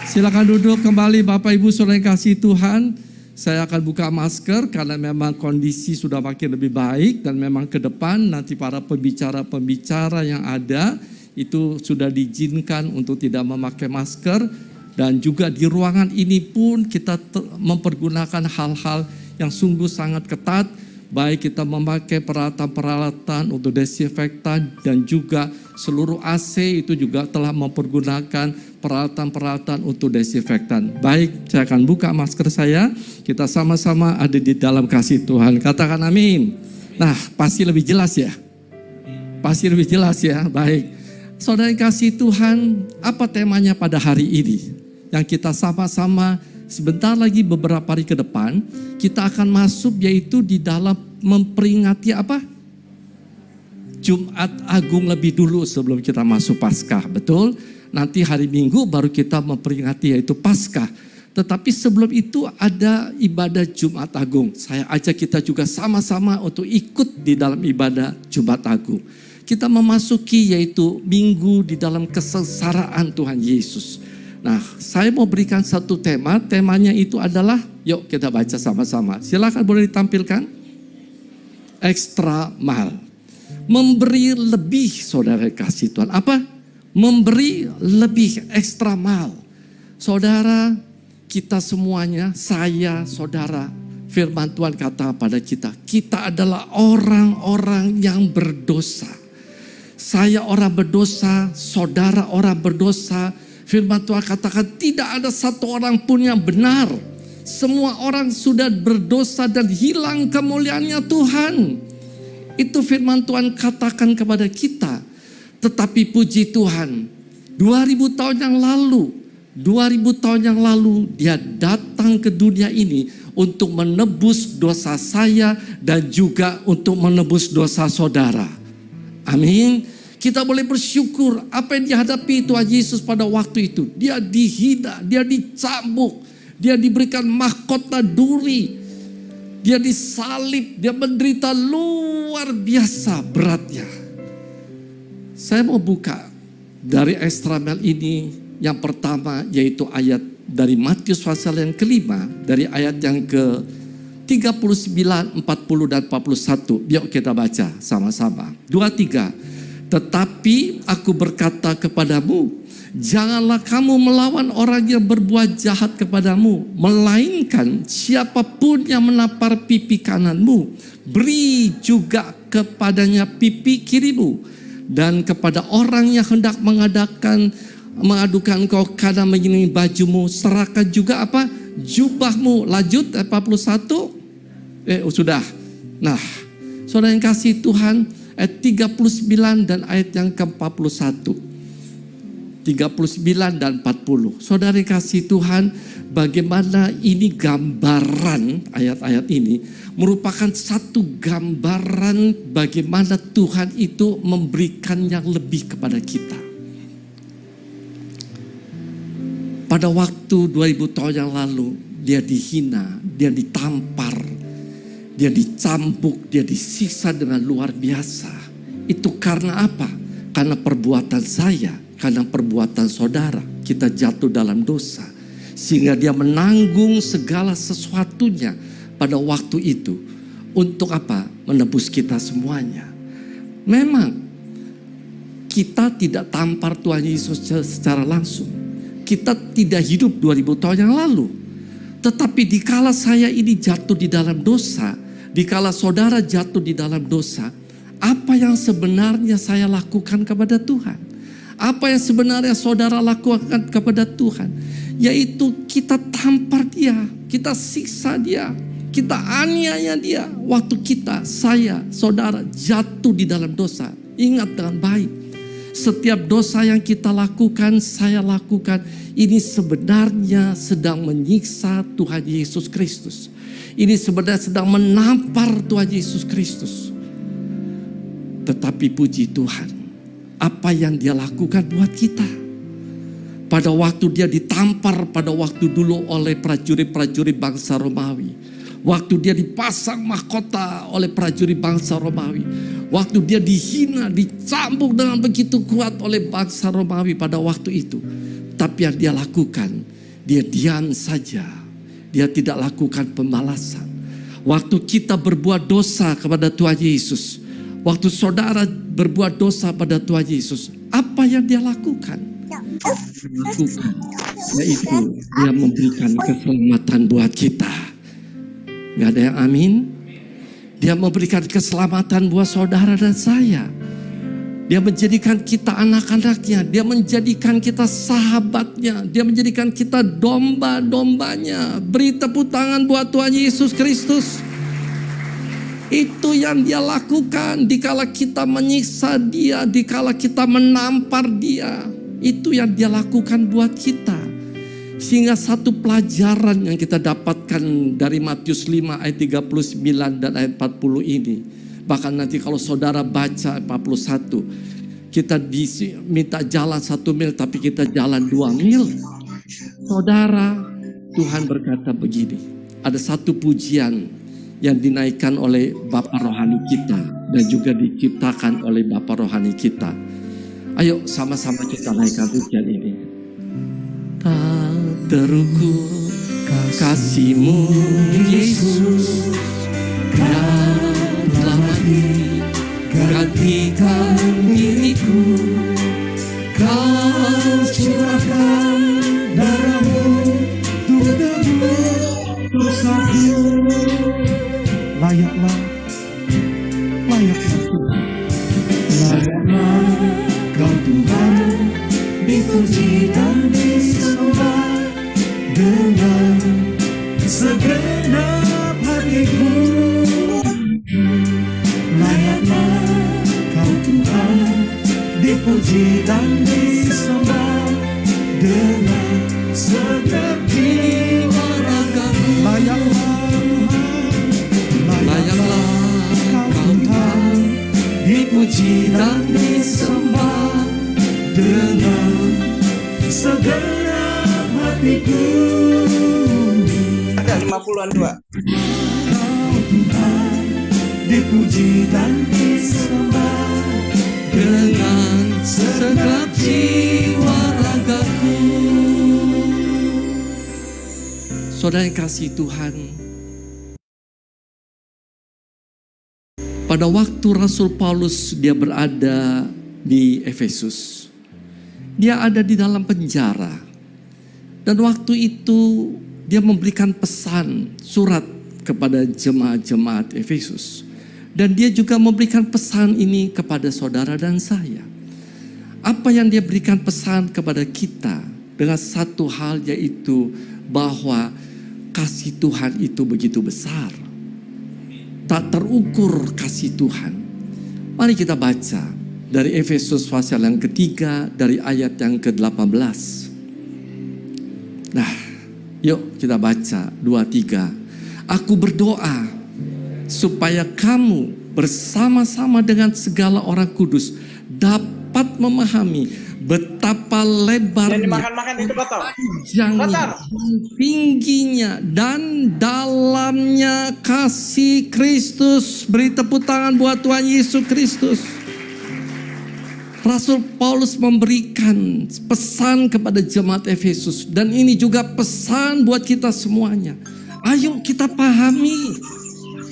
Silakan duduk kembali Bapak Ibu Saudara yang kasih Tuhan. Saya akan buka masker karena memang kondisi sudah makin lebih baik dan memang ke depan nanti para pembicara-pembicara yang ada itu sudah diizinkan untuk tidak memakai masker, dan juga di ruangan ini pun kita mempergunakan hal-hal yang sungguh sangat ketat, baik kita memakai peralatan-peralatan untuk desinfektan dan juga seluruh AC itu juga telah mempergunakan peralatan-peralatan untuk desinfektan. Baik, saya akan buka masker saya. Kita sama-sama ada di dalam kasih Tuhan. Katakan amin. Nah, pasti lebih jelas ya. Pasti lebih jelas ya. Baik. Saudara yang kasih Tuhan, apa temanya pada hari ini? Yang kita sama-sama sebentar lagi beberapa hari ke depan, kita akan masuk yaitu di dalam memperingati apa? Jumat Agung lebih dulu sebelum kita masuk Paskah, betul? Nanti hari Minggu baru kita memperingati yaitu Paskah. Tetapi sebelum itu ada ibadah Jumat Agung. Saya ajak kita juga sama-sama untuk ikut di dalam ibadah Jumat Agung. Kita memasuki yaitu minggu di dalam kesengsaraan Tuhan Yesus. Nah, saya mau berikan satu tema. Temanya itu adalah, yuk kita baca sama-sama. Silakan boleh ditampilkan. Extra mile. Memberi lebih, saudara kasih Tuhan. Apa? Memberi lebih, extra mile. Saudara, kita semuanya, saya, saudara, firman Tuhan kata pada kita, kita adalah orang-orang yang berdosa. Saya orang berdosa, saudara orang berdosa. Firman Tuhan katakan tidak ada satu orang pun yang benar. Semua orang sudah berdosa dan hilang kemuliaannya Tuhan. Itu firman Tuhan katakan kepada kita. Tetapi puji Tuhan, 2000 tahun yang lalu dia datang ke dunia ini untuk menebus dosa saya dan juga untuk menebus dosa saudara. Amin. Kita boleh bersyukur apa yang dihadapi Tuhan Yesus pada waktu itu. Dia dihina, dia dicambuk, dia diberikan mahkota duri, dia disalib, dia menderita luar biasa beratnya. Saya mau buka dari Ekstramel ini yang pertama, yaitu ayat dari Matius pasal yang kelima, dari ayat yang ke 39, 40 dan 41. Yuk kita baca sama-sama. 2, 3. Tetapi aku berkata kepadamu, janganlah kamu melawan orang yang berbuat jahat kepadamu, melainkan siapapun yang menampar pipi kananmu, beri juga kepadanya pipi kirimu. Dan kepada orang yang hendak mengadukan kau karena menginginkan bajumu, serahkan juga apa? Jubahmu. Lanjut 41. Sudah. Nah, saudara yang kasih Tuhan, ayat 39 dan ayat yang ke-41. 39 dan 40. Saudara yang kasih Tuhan, bagaimana ini gambaran, ayat-ayat ini merupakan satu gambaran bagaimana Tuhan itu memberikan yang lebih kepada kita. Pada waktu 2000 tahun yang lalu, dia dihina, dia ditampar, dia dicambuk, dia disiksa dengan luar biasa. Itu karena apa? Karena perbuatan saya, karena perbuatan saudara. Kita jatuh dalam dosa. Sehingga dia menanggung segala sesuatunya pada waktu itu. Untuk apa? Menebus kita semuanya. Memang kita tidak tampar Tuhan Yesus secara langsung. Kita tidak hidup 2000 tahun yang lalu. Tetapi dikala saya ini jatuh di dalam dosa, dikala saudara jatuh di dalam dosa, apa yang sebenarnya saya lakukan kepada Tuhan? Apa yang sebenarnya saudara lakukan kepada Tuhan? Yaitu kita tampar dia, kita siksa dia, kita aniaya dia. Waktu saya, saudara jatuh di dalam dosa. Ingat dengan baik. Setiap dosa yang kita lakukan, saya lakukan, ini sebenarnya sedang menyiksa Tuhan Yesus Kristus. Ini sebenarnya sedang menampar Tuhan Yesus Kristus. Tetapi puji Tuhan, apa yang dia lakukan buat kita. Pada waktu dia ditampar pada waktu dulu oleh prajurit-prajurit bangsa Romawi. Waktu dia dipasang mahkota oleh prajurit bangsa Romawi. Waktu dia dihina, dicambuk dengan begitu kuat oleh bangsa Romawi pada waktu itu. Tapi yang dia lakukan, dia diam saja. Dia tidak lakukan pembalasan. Waktu kita berbuat dosa kepada Tuhan Yesus, waktu saudara berbuat dosa pada Tuhan Yesus, apa yang dia lakukan? Yaitu dia memberikan keselamatan buat kita. Gak ada yang amin? Dia memberikan keselamatan buat saudara dan saya. Dia menjadikan kita anak-anaknya. Dia menjadikan kita sahabatnya. Dia menjadikan kita domba-dombanya. Beri tepuk tangan buat Tuhan Yesus Kristus. Itu yang dia lakukan dikala kita menyiksa dia, dikala kita menampar dia. Itu yang dia lakukan buat kita. Sehingga satu pelajaran yang kita dapatkan dari Matius 5 ayat 39 dan ayat 40 ini. Bahkan nanti kalau saudara baca 41, kita minta jalan 1 mil tapi kita jalan 2 mil. Saudara, Tuhan berkata begini. Ada satu pujian yang dinaikkan oleh Bapa Rohani kita dan juga diciptakan oleh Bapa Rohani kita. Ayo sama-sama kita naikkan pujian ini. Tak terukur kasih-Mu Yesus, telah menggantikan diriku. Kau curahkan darah-Mu untuk tebus dosaku. Layaklah Tuhan. Layaklah Kau Tuhan, dipuji dan disembah dengan segenap hatiku. Layaklah Kau Tuhan, dipuji dan disembah dengan segenap jiwa ragaku. Layaklah Kau Tuhan, dipuji dan disembah dengan segenap hatiku. Ada 50-an 2. Kau Tuhan, dipuji dan disembah dengan segenap jiwa ragaku. Saudara yang kasih Tuhan, pada waktu Rasul Paulus dia berada di Efesus, dia ada di dalam penjara. Dan waktu itu dia memberikan pesan surat kepada jemaat-jemaat Efesus. Dan dia juga memberikan pesan ini kepada saudara dan saya. Apa yang dia berikan pesan kepada kita dengan satu hal, yaitu bahwa kasih Tuhan itu begitu besar. Tak terukur kasih Tuhan. Mari kita baca dari Efesus pasal yang ketiga dari ayat yang ke-18. Nah, yuk kita baca 2-3. Aku berdoa supaya kamu bersama-sama dengan segala orang kudus dapat memahami betapa lebarnya, makan itu kotor. panjangnya, tingginya, dan dalamnya kasih Kristus. Beri tepuk tangan buat Tuhan Yesus Kristus. Rasul Paulus memberikan pesan kepada jemaat Efesus, dan ini juga pesan buat kita semuanya. Ayo kita pahami.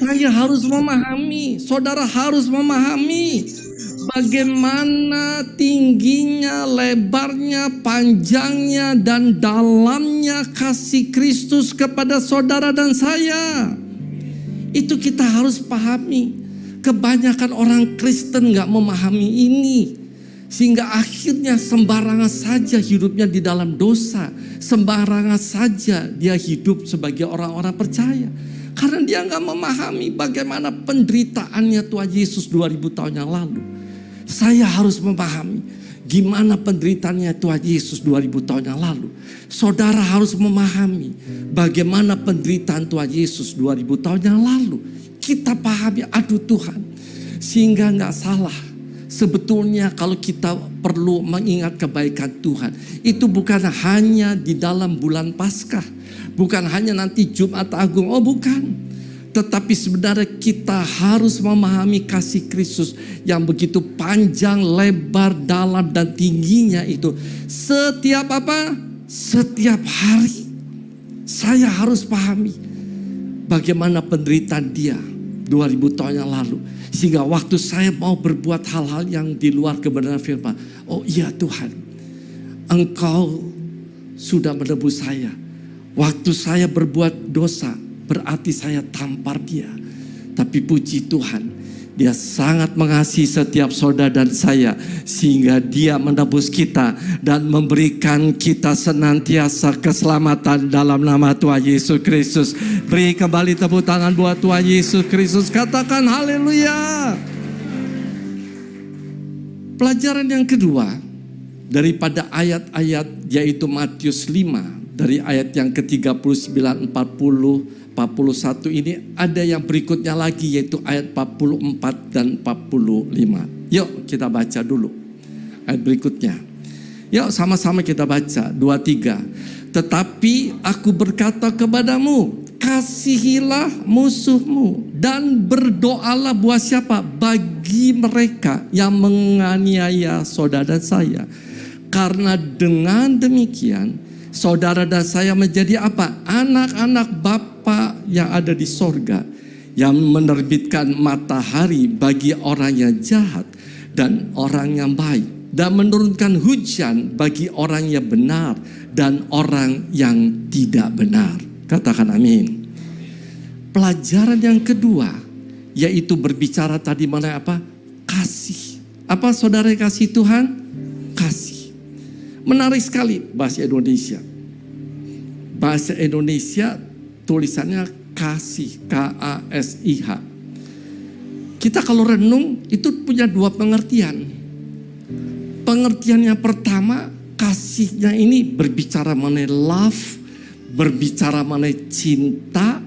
Saya harus memahami, saudara harus memahami bagaimana tingginya, lebarnya, panjangnya, dan dalamnya kasih Kristus kepada saudara dan saya. Itu kita harus pahami. Kebanyakan orang Kristen gak memahami ini, sehingga akhirnya sembarangan saja hidupnya di dalam dosa. Sembarangan saja dia hidup sebagai orang-orang percaya. Karena dia gak memahami bagaimana penderitaannya Tuhan Yesus 2000 tahun yang lalu. Saya harus memahami gimana penderitaannya Tuhan Yesus 2000 tahun yang lalu. Saudara harus memahami bagaimana penderitaan Tuhan Yesus 2000 tahun yang lalu. Kita pahami, aduh Tuhan, sehingga gak salah. Sebetulnya kalau kita perlu mengingat kebaikan Tuhan, itu bukan hanya di dalam bulan Paskah, bukan hanya nanti Jumat Agung, oh bukan. Tetapi sebenarnya kita harus memahami kasih Kristus yang begitu panjang, lebar, dalam, dan tingginya itu. Setiap apa? Setiap hari. Saya harus pahami bagaimana penderitaan dia 2000 tahun yang lalu. Sehingga waktu saya mau berbuat hal-hal yang di luar kebenaran firman, oh iya Tuhan, Engkau sudah menebus saya. Waktu saya berbuat dosa, berarti saya tampar dia. Tapi puji Tuhan, dia sangat mengasihi setiap saudara dan saya, sehingga dia menebus kita dan memberikan kita senantiasa keselamatan dalam nama Tuhan Yesus Kristus. Beri kembali tepuk tangan buat Tuhan Yesus Kristus. Katakan haleluya. Pelajaran yang kedua daripada ayat-ayat, yaitu Matius 5, dari ayat yang ke-39, 40, 41 ini ada yang berikutnya lagi, yaitu ayat 44 dan 45. Yuk kita baca dulu ayat berikutnya. Yuk sama-sama kita baca 2-3. Tetapi aku berkata kepadamu, kasihilah musuhmu dan berdoalah buat siapa? Bagi mereka yang menganiaya saudara saya. Karena dengan demikian saudara dan saya menjadi apa? Anak-anak Bapa yang ada di sorga, yang menerbitkan matahari bagi orang yang jahat dan orang yang baik, dan menurunkan hujan bagi orang yang benar dan orang yang tidak benar. Katakan amin. Pelajaran yang kedua, yaitu berbicara tadi mengenai apa? Kasih. Apa saudara kasih Tuhan? Kasih. Menarik sekali bahasa Indonesia. Bahasa Indonesia tulisannya kasih, K-A-S-I-H. Kita kalau renung itu punya dua pengertian. Pengertian yang pertama, kasihnya ini berbicara mengenai love, berbicara mengenai cinta,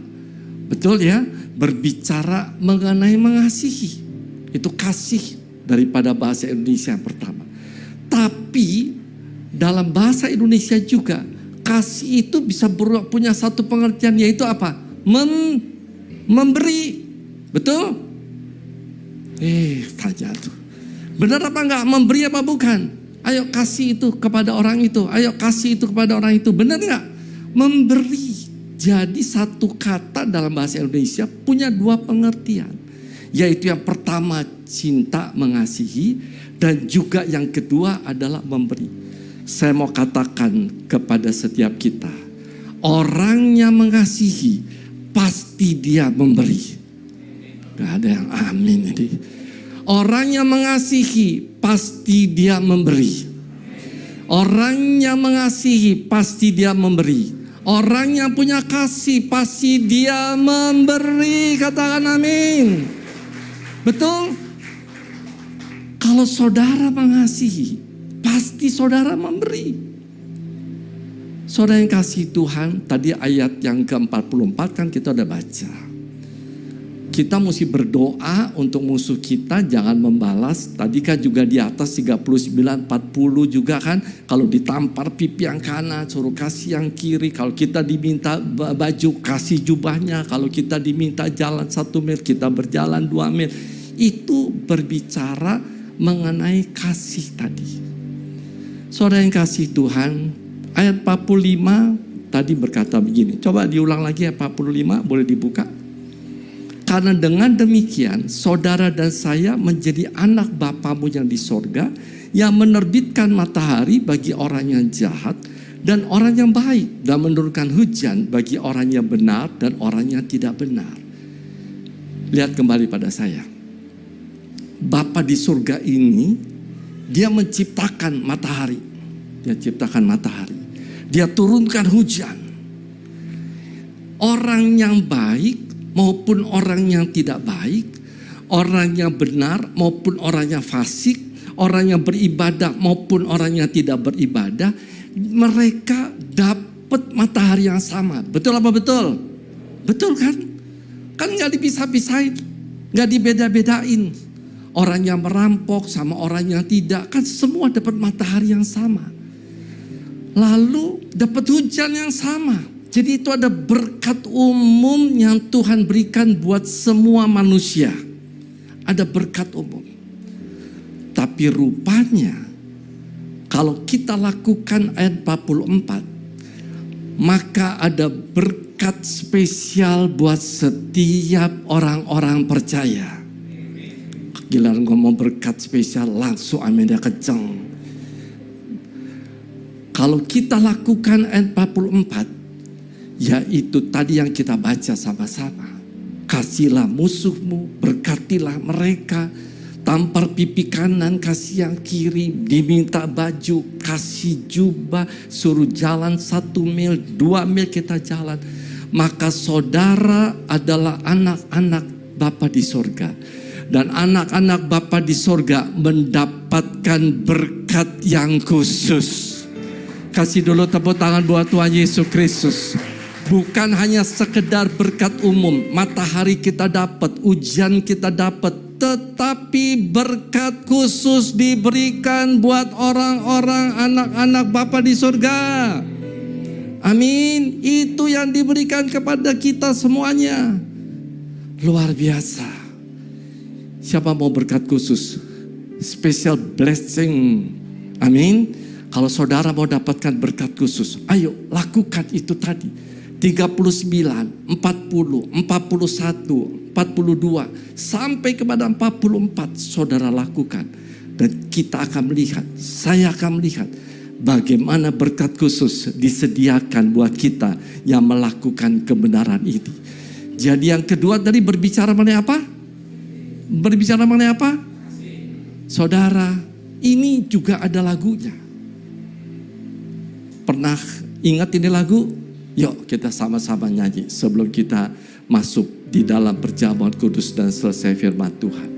betul ya? Berbicara mengenai mengasihi. Itu kasih daripada bahasa Indonesia yang pertama. Tapi dalam bahasa Indonesia juga kasih itu bisa punya satu pengertian, yaitu apa? Memberi. Betul? Tanya tuh. Benar apa enggak? Memberi apa bukan? Ayo kasih itu kepada orang itu. Ayo kasih itu kepada orang itu. Benar enggak? Memberi. Jadi satu kata dalam bahasa Indonesia punya dua pengertian. Yaitu yang pertama cinta, mengasihi. Dan juga yang kedua adalah memberi. Saya mau katakan kepada setiap kita. Orang yang mengasihi pasti dia memberi. Gak ada yang amin ini. Orang yang mengasihi pasti dia memberi. Orang yang mengasihi pasti dia memberi. Orang yang punya kasih pasti dia memberi. Katakan amin. Betul? Kalau saudara mengasihi, pasti saudara memberi. Saudara yang kasih Tuhan, tadi ayat yang ke-44 kan kita udah baca. Kita mesti berdoa untuk musuh kita, jangan membalas. Tadi kan juga di atas 39, 40 juga kan. Kalau ditampar pipi yang kanan, suruh kasih yang kiri. Kalau kita diminta baju, kasih jubahnya. Kalau kita diminta jalan 1 mil, kita berjalan 2 mil. Itu berbicara mengenai kasih tadi. Saudara yang kasih Tuhan, ayat 45 tadi berkata begini. Coba diulang lagi ayat 45, boleh dibuka? Karena dengan demikian saudara dan saya menjadi anak Bapamu yang di sorga, yang menerbitkan matahari bagi orang yang jahat dan orang yang baik, dan menurunkan hujan bagi orang yang benar dan orang yang tidak benar. Lihat kembali pada saya. Bapa di surga ini, dia menciptakan matahari. Dia ciptakan matahari. Dia turunkan hujan. Orang yang baik maupun orang yang tidak baik, orang yang benar maupun orang yang fasik, orang yang beribadah maupun orang yang tidak beribadah, mereka dapat matahari yang sama. Betul apa betul? Betul kan? Kan gak dipisah-pisahin, gak dibeda-bedain. Orang yang merampok sama orang yang tidak, kan semua dapat matahari yang sama. Lalu dapat hujan yang sama. Jadi itu ada berkat umum yang Tuhan berikan buat semua manusia. Ada berkat umum. Tapi rupanya kalau kita lakukan ayat 44, maka ada berkat spesial buat setiap orang-orang percaya. Giliran ngomong berkat spesial langsung amin dia kenceng. Kalau kita lakukan ayat 44, yaitu tadi yang kita baca sama-sama. Kasihlah musuhmu, berkatilah mereka, tampar pipi kanan, kasih yang kiri, diminta baju, kasih jubah, suruh jalan 1 mil, 2 mil kita jalan. Maka saudara adalah anak-anak Bapa di sorga. Dan anak-anak Bapa di sorga mendapatkan berkat yang khusus. Kasih dulu tepuk tangan buat Tuhan Yesus Kristus. Bukan hanya sekedar berkat umum, matahari kita dapat, hujan kita dapat, tetapi berkat khusus diberikan buat orang-orang anak-anak Bapa di surga. Amin. Itu yang diberikan kepada kita semuanya. Luar biasa. Siapa mau berkat khusus? Special blessing. Amin. Kalau saudara mau dapatkan berkat khusus, ayo lakukan itu tadi. 39, 40, 41, 42 sampai kepada 44 saudara lakukan. Dan kita akan melihat, saya akan melihat bagaimana berkat khusus disediakan buat kita yang melakukan kebenaran ini. Jadi yang kedua tadi berbicara mengenai apa? Berbicara mengenai apa? Saudara, ini juga ada lagunya. Pernah ingat ini lagu? Yuk kita sama-sama nyanyi sebelum kita masuk di dalam perjamuan kudus dan selesai firman Tuhan.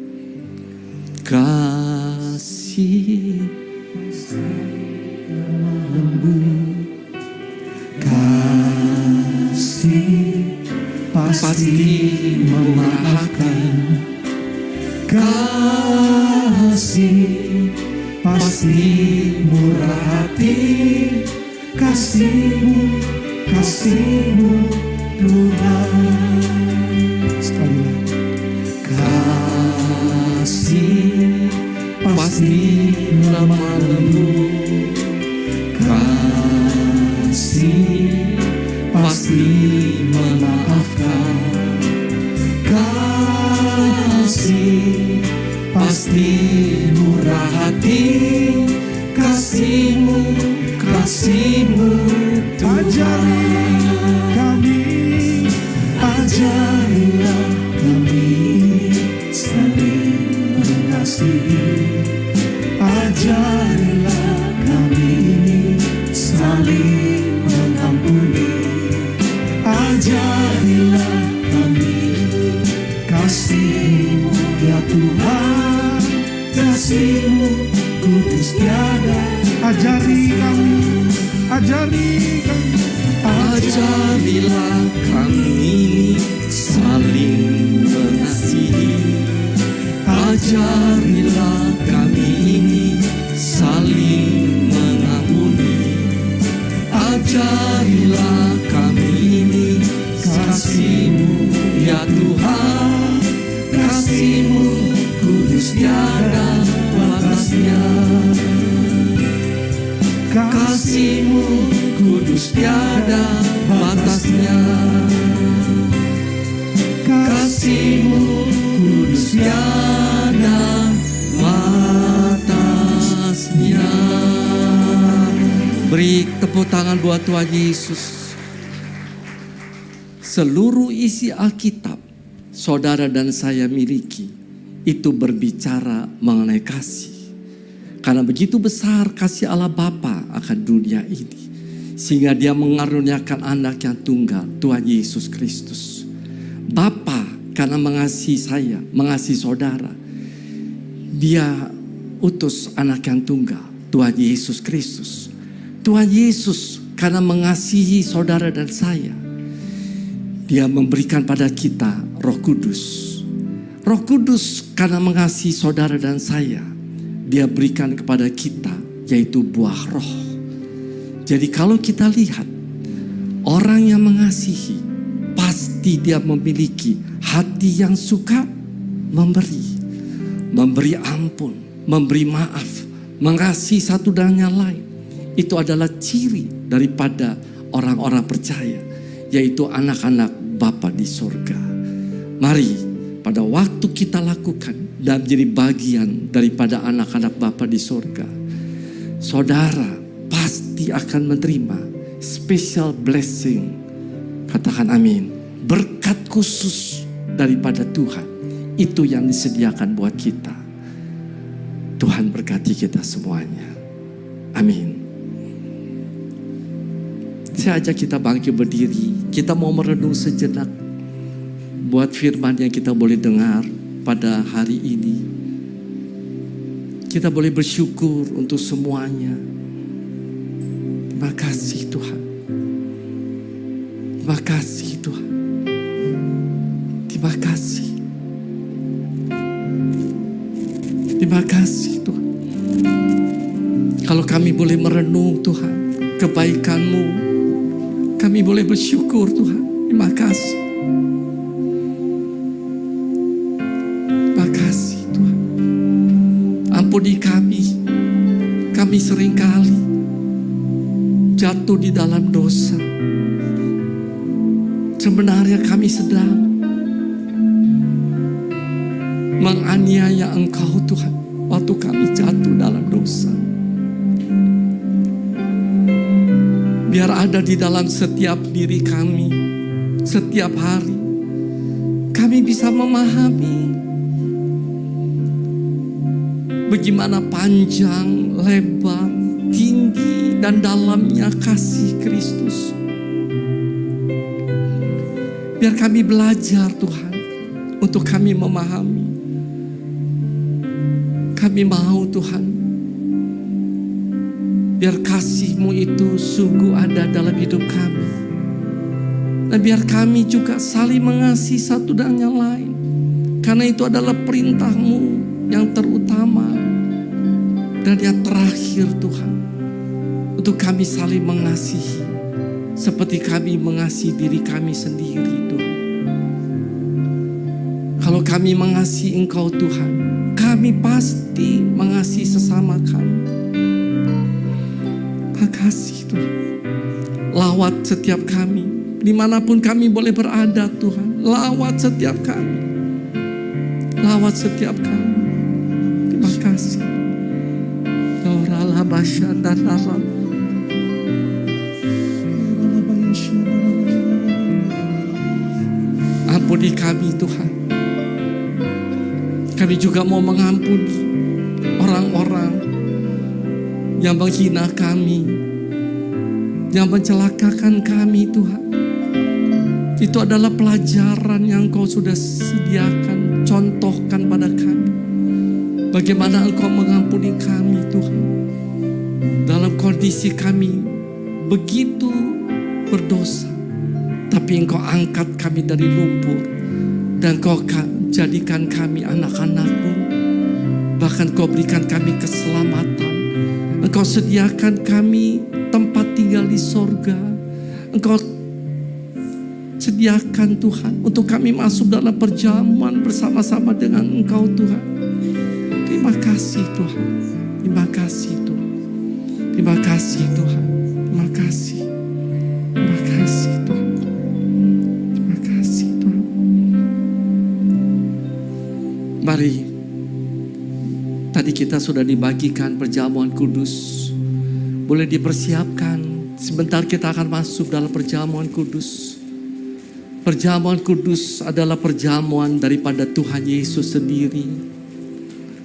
Kasih pasti memaafkan. Kasih pasti murah hati. Kasih-Mu Tuhan. Sekali lagi. Kasih pasti lemah lembut. Kasih pasti memaafkan. Kasih pasti murah hati. Kasih-Mu Tuhan. Ajarilah kami saling mengasihi. Ajarilah kami saling mengampuni. Ajarilah kami kasih-Mu ya Tuhan. Kasih-Mu kudus tiada. Ajari kami. Ajarilah kami saling mengasihi. Ajarilah kami saling mengampuni. Ajarilah kami kasih-Mu ya Tuhan. Kasih-Mu kudus tiada batasnya. Kasih-Mu kudus tiada batasnya. Kasih-Mu kudus tiada batasnya. Beri tepuk tangan buat Tuhan Yesus. Seluruh isi Alkitab saudara dan saya miliki itu berbicara mengenai kasih. Karena begitu besar kasih Allah Bapa akan dunia ini, sehingga Dia mengaruniakan anak yang tunggal, Tuhan Yesus Kristus. Bapa karena mengasihi saya, mengasihi saudara, Dia utus anak yang tunggal, Tuhan Yesus Kristus. Tuhan Yesus karena mengasihi saudara dan saya, Dia memberikan pada kita Roh Kudus. Roh Kudus karena mengasihi saudara dan saya, Dia berikan kepada kita, yaitu buah roh. Jadi kalau kita lihat, orang yang mengasihi, pasti dia memiliki hati yang suka memberi. Memberi ampun, memberi maaf, mengasihi satu dan yang lain. Itu adalah ciri daripada orang-orang percaya, yaitu anak-anak Bapa di surga. Mari pada waktu kita lakukan dan menjadi bagian daripada anak-anak Bapa di surga, saudara pasti akan menerima special blessing. Katakan amin. Berkat khusus daripada Tuhan, itu yang disediakan buat kita. Tuhan berkati kita semuanya. Amin. Saya ajak kita bangkit berdiri. Kita mau merenung sejenak buat firman yang kita boleh dengar pada hari ini. Kita boleh bersyukur untuk semuanya. Terima kasih Tuhan. Terima kasih Tuhan. Terima kasih. Terima kasih Tuhan. Kalau kami boleh merenung Tuhan kebaikan-Mu, kami boleh bersyukur Tuhan. Terima kasih. Ampuni kami seringkali jatuh di dalam dosa. Sebenarnya kami sedang menganiaya Engkau Tuhan, waktu kami jatuh dalam dosa. Biar ada di dalam setiap diri kami, setiap hari, kami bisa memahami bagaimana panjang, lebar, tinggi, dan dalamnya kasih Kristus. Biar kami belajar Tuhan, untuk kami memahami. Kami mau Tuhan, biar kasih-Mu itu sungguh ada dalam hidup kami. Dan biar kami juga saling mengasihi satu dan yang lain. Karena itu adalah perintah-Mu yang terutama dan yang terakhir Tuhan. Untuk kami saling mengasihi seperti kami mengasihi diri kami sendiri Tuhan. Kalau kami mengasihi Engkau Tuhan, kami pasti mengasihi sesama kami. Makasih Tuhan. Lawat setiap kami, dimanapun kami boleh berada Tuhan. Lawat setiap kami. Lawat setiap kami. Terima kasih. Oralah basya dan Allah. Ampuni kami Tuhan. Kami juga mau mengampuni orang-orang yang menghina kami, yang mencelakakan kami Tuhan. Itu adalah pelajaran yang Engkau sudah sediakan, contohkan pada kami. Bagaimana Engkau mengampuni kami Tuhan. Dalam kondisi kami begitu berdosa, tapi Engkau angkat kami dari lumpur. Dan Engkau jadikan kami anak-anak-Mu. Bahkan Engkau berikan kami keselamatan. Engkau sediakan kami tempat tinggal di sorga. Engkau sediakan Tuhan untuk kami masuk dalam perjamuan bersama-sama dengan Engkau Tuhan. Terima kasih Tuhan. Terima kasih Tuhan. Terima kasih Tuhan. Terima kasih. Terima kasih Tuhan. Terima kasih Tuhan. Mari. Tadi kita sudah dibagikan perjamuan kudus. Boleh dipersiapkan. Sebentar kita akan masuk dalam perjamuan kudus. Perjamuan kudus adalah perjamuan daripada Tuhan Yesus sendiri.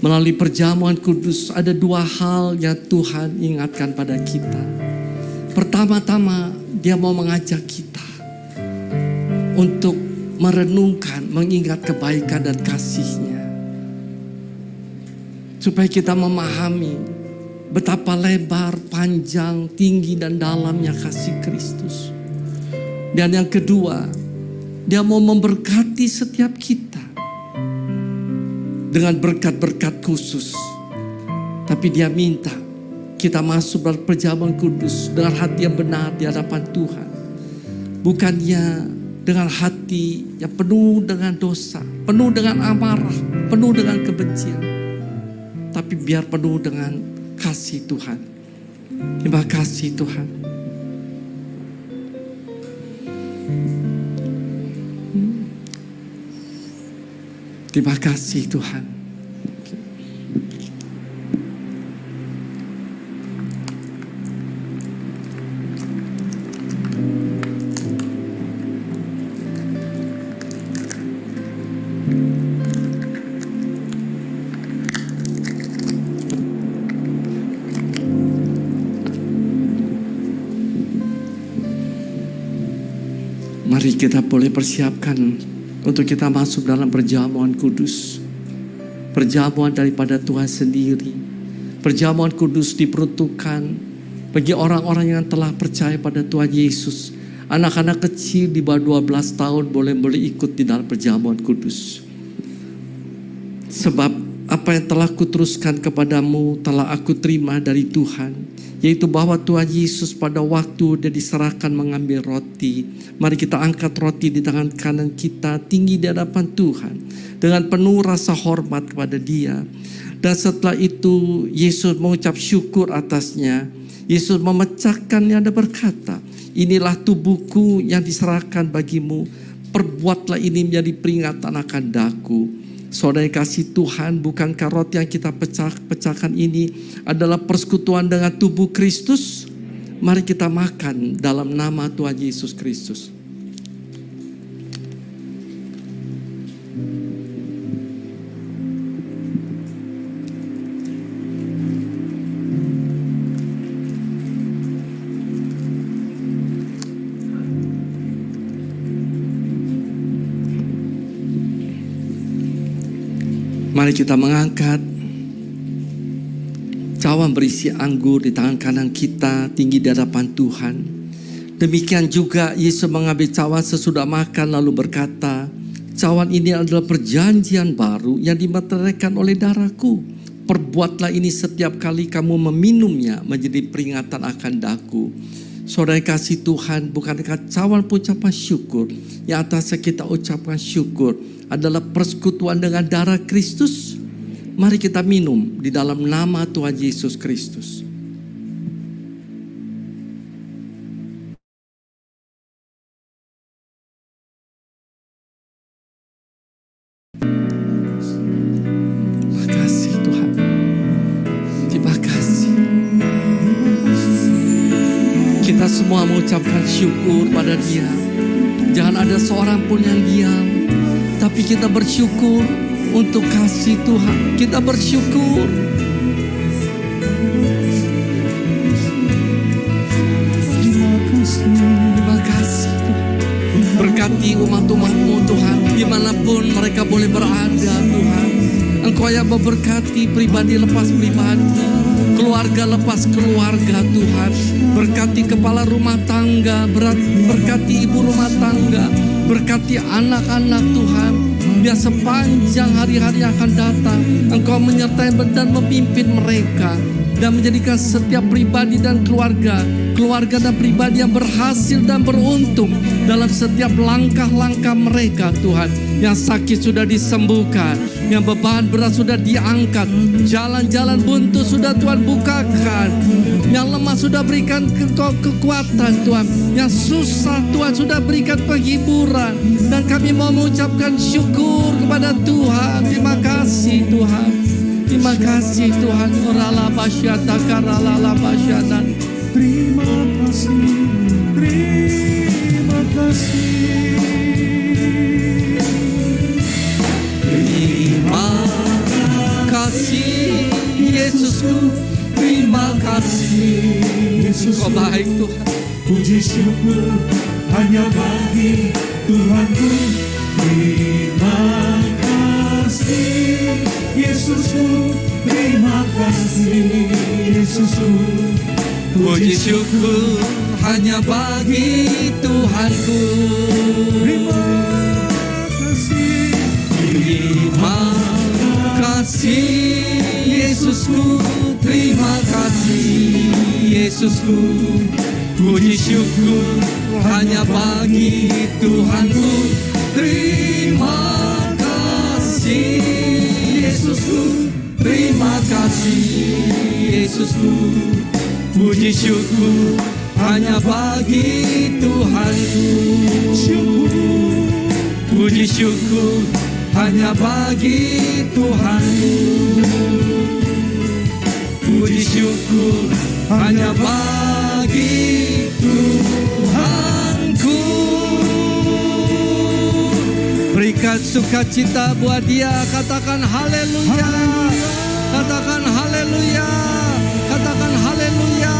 Melalui perjamuan kudus ada dua hal yang Tuhan ingatkan pada kita. Pertama-tama Dia mau mengajak kita untuk merenungkan, mengingat kebaikan dan kasih-Nya. Supaya kita memahami betapa lebar, panjang, tinggi dan dalamnya kasih Kristus. Dan yang kedua, Dia mau memberkati setiap kita dengan berkat-berkat khusus. Tapi Dia minta kita masuk dalam perjamuan kudus dengan hati yang benar di hadapan Tuhan. Bukannya dengan hati yang penuh dengan dosa, penuh dengan amarah, penuh dengan kebencian. Tapi biar penuh dengan kasih Tuhan. Terima kasih Tuhan. Terima kasih Tuhan. Mari kita boleh persiapkan untuk kita masuk dalam perjamuan kudus. Perjamuan daripada Tuhan sendiri. Perjamuan kudus diperuntukkan bagi orang-orang yang telah percaya pada Tuhan Yesus. Anak-anak kecil di bawah 12 tahun boleh ikut di dalam perjamuan kudus. Sebab apa yang telah kuteruskan kepadamu telah aku terima dari Tuhan. Yaitu bahwa Tuhan Yesus pada waktu Dia diserahkan mengambil roti. Mari kita angkat roti di tangan kanan kita tinggi di hadapan Tuhan. Dengan penuh rasa hormat kepada Dia. Dan setelah itu Yesus mengucap syukur atasnya. Yesus memecahkannya dan berkata, inilah tubuhku yang diserahkan bagimu. Perbuatlah ini menjadi peringatan akan daku. Saudara kasih Tuhan, bukankah roti yang kita pecahkan ini adalah persekutuan dengan tubuh Kristus? Mari kita makan dalam nama Tuhan Yesus Kristus. Mari kita mengangkat cawan berisi anggur di tangan kanan kita tinggi di hadapan Tuhan. Demikian juga Yesus mengambil cawan sesudah makan lalu berkata, cawan ini adalah perjanjian baru yang dimeteraikan oleh darahku. Perbuatlah ini setiap kali kamu meminumnya menjadi peringatan akan daku. Saudara kasih Tuhan, bukankah cawan ucapan syukur yang atasnya kita ucapkan syukur adalah persekutuan dengan darah Kristus? Mari kita minum di dalam nama Tuhan Yesus Kristus. Terima kasih Tuhan. Terima kasih. Kita semua mengucapkan syukur pada Dia. Jangan ada seorang pun yang diam, tapi kita bersyukur untuk kasih Tuhan. Kita bersyukur. Terima kasih Tuhan. Berkati umat-umat-Mu Tuhan, dimanapun mereka boleh berada Tuhan. Engkau yang memberkati pribadi lepas pribadi, keluarga lepas keluarga Tuhan. Berkati kepala rumah tangga, berkati ibu rumah tangga, berkati anak-anak Tuhan. Biar sepanjang hari-hari akan datang Engkau menyertai dan memimpin mereka, dan menjadikan setiap pribadi dan keluarga dan pribadi yang berhasil dan beruntung dalam setiap langkah-langkah mereka Tuhan. Yang sakit sudah disembuhkan, yang beban berat sudah diangkat, jalan-jalan buntu sudah Tuhan bukakan, yang lemah sudah berikan kekuatan Tuhan, yang susah Tuhan sudah berikan penghiburan. Dan kami mau mengucapkan syukur kepada Tuhan. Terima kasih Tuhan. Terima kasih Tuhan. Orala basyata karala basyata. Terima kasih, terima kasih. Terima kasih Yesusku. Terima kasih Yesus. Kau baik Tuhan. Puji syukur hanya bagi Tuhanku. Terima kasih Yesusku. Terima kasih Yesusku. Puji syukur hanya bagi Tuhanku. Terima kasih. Terima kasih Yesusku. Terima kasih Yesusku. Puji syukur hanya bagi Tuhanku. Terima kasih Yesusku. Terima kasih Yesusku. Puji syukur hanya bagi Tuhanku. Puji syukur hanya bagi Tuhanku. Puji syukur hanya bagi Tuhanku. Berikan sukacita buat Dia. Katakan haleluya. Katakan haleluya. Katakan haleluya.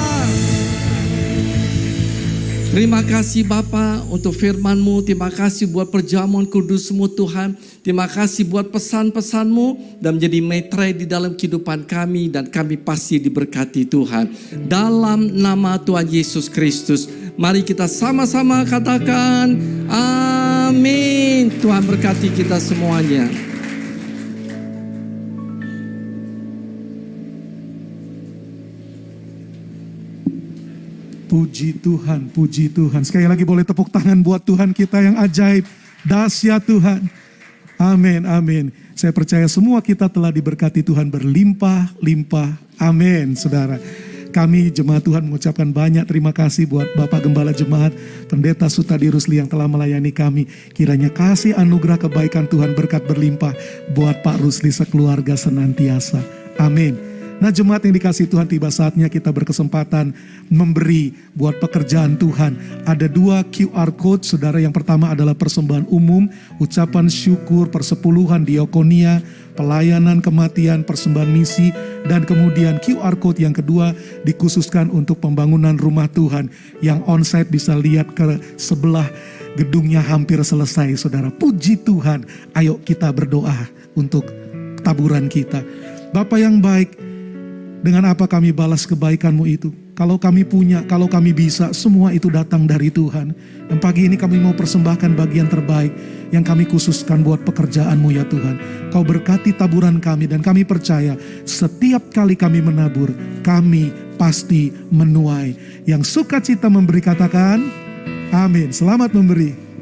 Terima kasih Bapa untuk firman-Mu. Terima kasih buat perjamuan kudus-Mu Tuhan. Terima kasih buat pesan-pesan-Mu dan menjadi meterai di dalam kehidupan kami. Dan kami pasti diberkati Tuhan. Dalam nama Tuhan Yesus Kristus. Mari kita sama-sama katakan amin. Tuhan berkati kita semuanya. Puji Tuhan, puji Tuhan. Sekali lagi boleh tepuk tangan buat Tuhan kita yang ajaib, dahsyat Tuhan. Amin, amin. Saya percaya semua kita telah diberkati Tuhan berlimpah-limpah. Amin, saudara. Kami jemaat Tuhan mengucapkan banyak terima kasih buat Bapak Gembala Jemaat, Pendeta Sutadi Rusli yang telah melayani kami. Kiranya kasih anugerah kebaikan Tuhan berkat berlimpah buat Pak Rusli sekeluarga senantiasa. Amin. Nah jemaat yang dikasih Tuhan, tiba saatnya kita berkesempatan memberi buat pekerjaan Tuhan. Ada 2 QR Code saudara. Yang pertama adalah persembahan umum, ucapan syukur, persepuluhan, diakonia, pelayanan kematian, persembahan misi. Dan kemudian QR Code yang kedua dikhususkan untuk pembangunan rumah Tuhan. Yang onsite bisa lihat ke sebelah, gedungnya hampir selesai saudara. Puji Tuhan. Ayo kita berdoa untuk taburan kita. Bapa yang baik, dengan apa kami balas kebaikan-Mu itu? Kalau kami punya, kalau kami bisa, semua itu datang dari Tuhan. Dan pagi ini kami mau persembahkan bagian terbaik yang kami khususkan buat pekerjaan-Mu ya Tuhan. Kau berkati taburan kami dan kami percaya setiap kali kami menabur, kami pasti menuai. Yang sukacita memberi katakan, amin. Selamat memberi.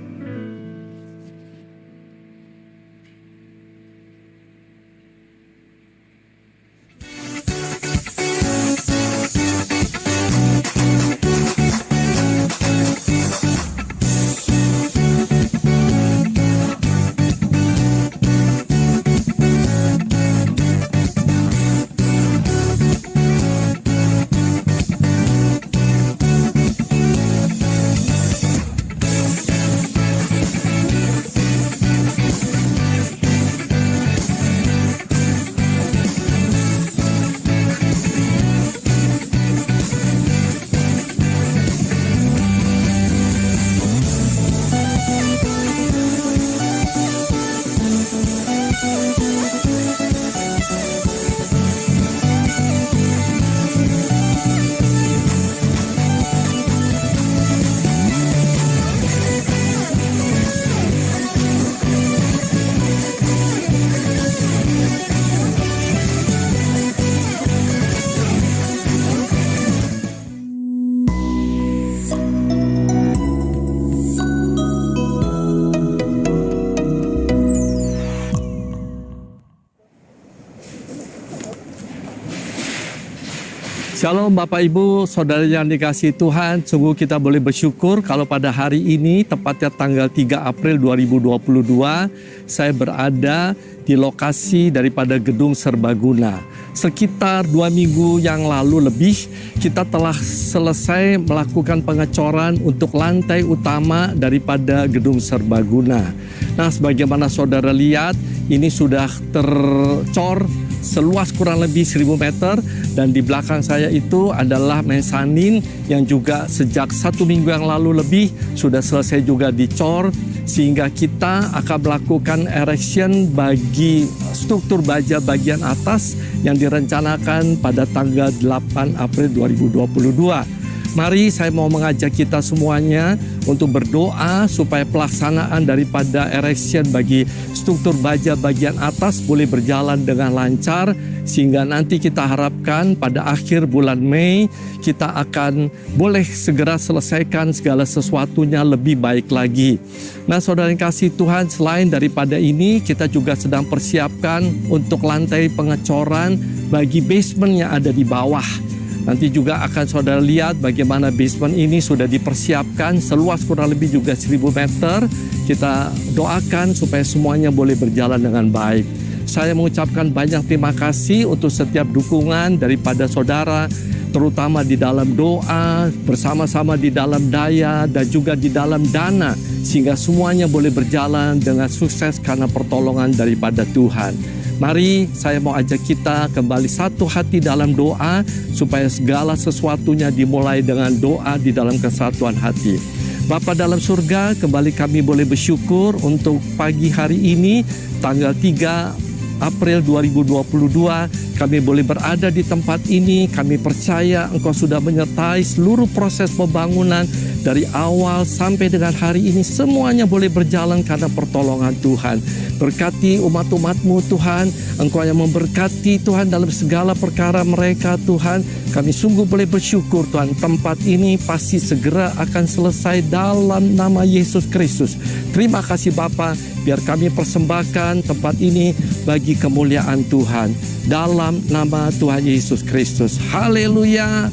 Shalom Bapak Ibu, Saudara yang dikasihi Tuhan, sungguh kita boleh bersyukur kalau pada hari ini, tepatnya tanggal 3 April 2022, saya berada di lokasi daripada Gedung Serbaguna. Sekitar 2 minggu yang lalu lebih, kita telah selesai melakukan pengecoran untuk lantai utama daripada Gedung Serbaguna. Nah, sebagaimana saudara lihat, ini sudah tercor seluas kurang lebih 1000 meter dan di belakang saya itu adalah mesanin yang juga sejak 1 minggu yang lalu lebih sudah selesai juga dicor, sehingga kita akan melakukan erection bagi struktur baja bagian atas yang direncanakan pada tanggal 8 April 2022. Mari saya mau mengajak kita semuanya untuk berdoa supaya pelaksanaan daripada erection bagi struktur baja bagian atas boleh berjalan dengan lancar, sehingga nanti kita harapkan pada akhir bulan Mei kita akan boleh segera selesaikan segala sesuatunya lebih baik lagi. Nah, saudara yang kasih Tuhan, selain daripada ini kita juga sedang persiapkan untuk lantai pengecoran bagi basement yang ada di bawah. Nanti juga akan saudara lihat bagaimana basement ini sudah dipersiapkan seluas kurang lebih juga 1000 meter. Kita doakan supaya semuanya boleh berjalan dengan baik. Saya mengucapkan banyak terima kasih untuk setiap dukungan daripada saudara, terutama di dalam doa, bersama-sama di dalam daya, dan juga di dalam dana, sehingga semuanya boleh berjalan dengan sukses karena pertolongan daripada Tuhan. Mari saya mau ajak kita kembali satu hati dalam doa supaya segala sesuatunya dimulai dengan doa di dalam kesatuan hati. Bapa dalam surga, kembali kami boleh bersyukur untuk pagi hari ini tanggal 3 April 2022 kami boleh berada di tempat ini. Kami percaya Engkau sudah menyertai seluruh proses pembangunan dari awal sampai dengan hari ini, semuanya boleh berjalan karena pertolongan Tuhan. Berkati umat-umat-Mu Tuhan, Engkau yang memberkati Tuhan dalam segala perkara mereka Tuhan. Kami sungguh boleh bersyukur Tuhan, tempat ini pasti segera akan selesai dalam nama Yesus Kristus. Terima kasih Bapa, biar kami persembahkan tempat ini bagi kemuliaan Tuhan. Dalam nama Tuhan Yesus Kristus. Haleluya.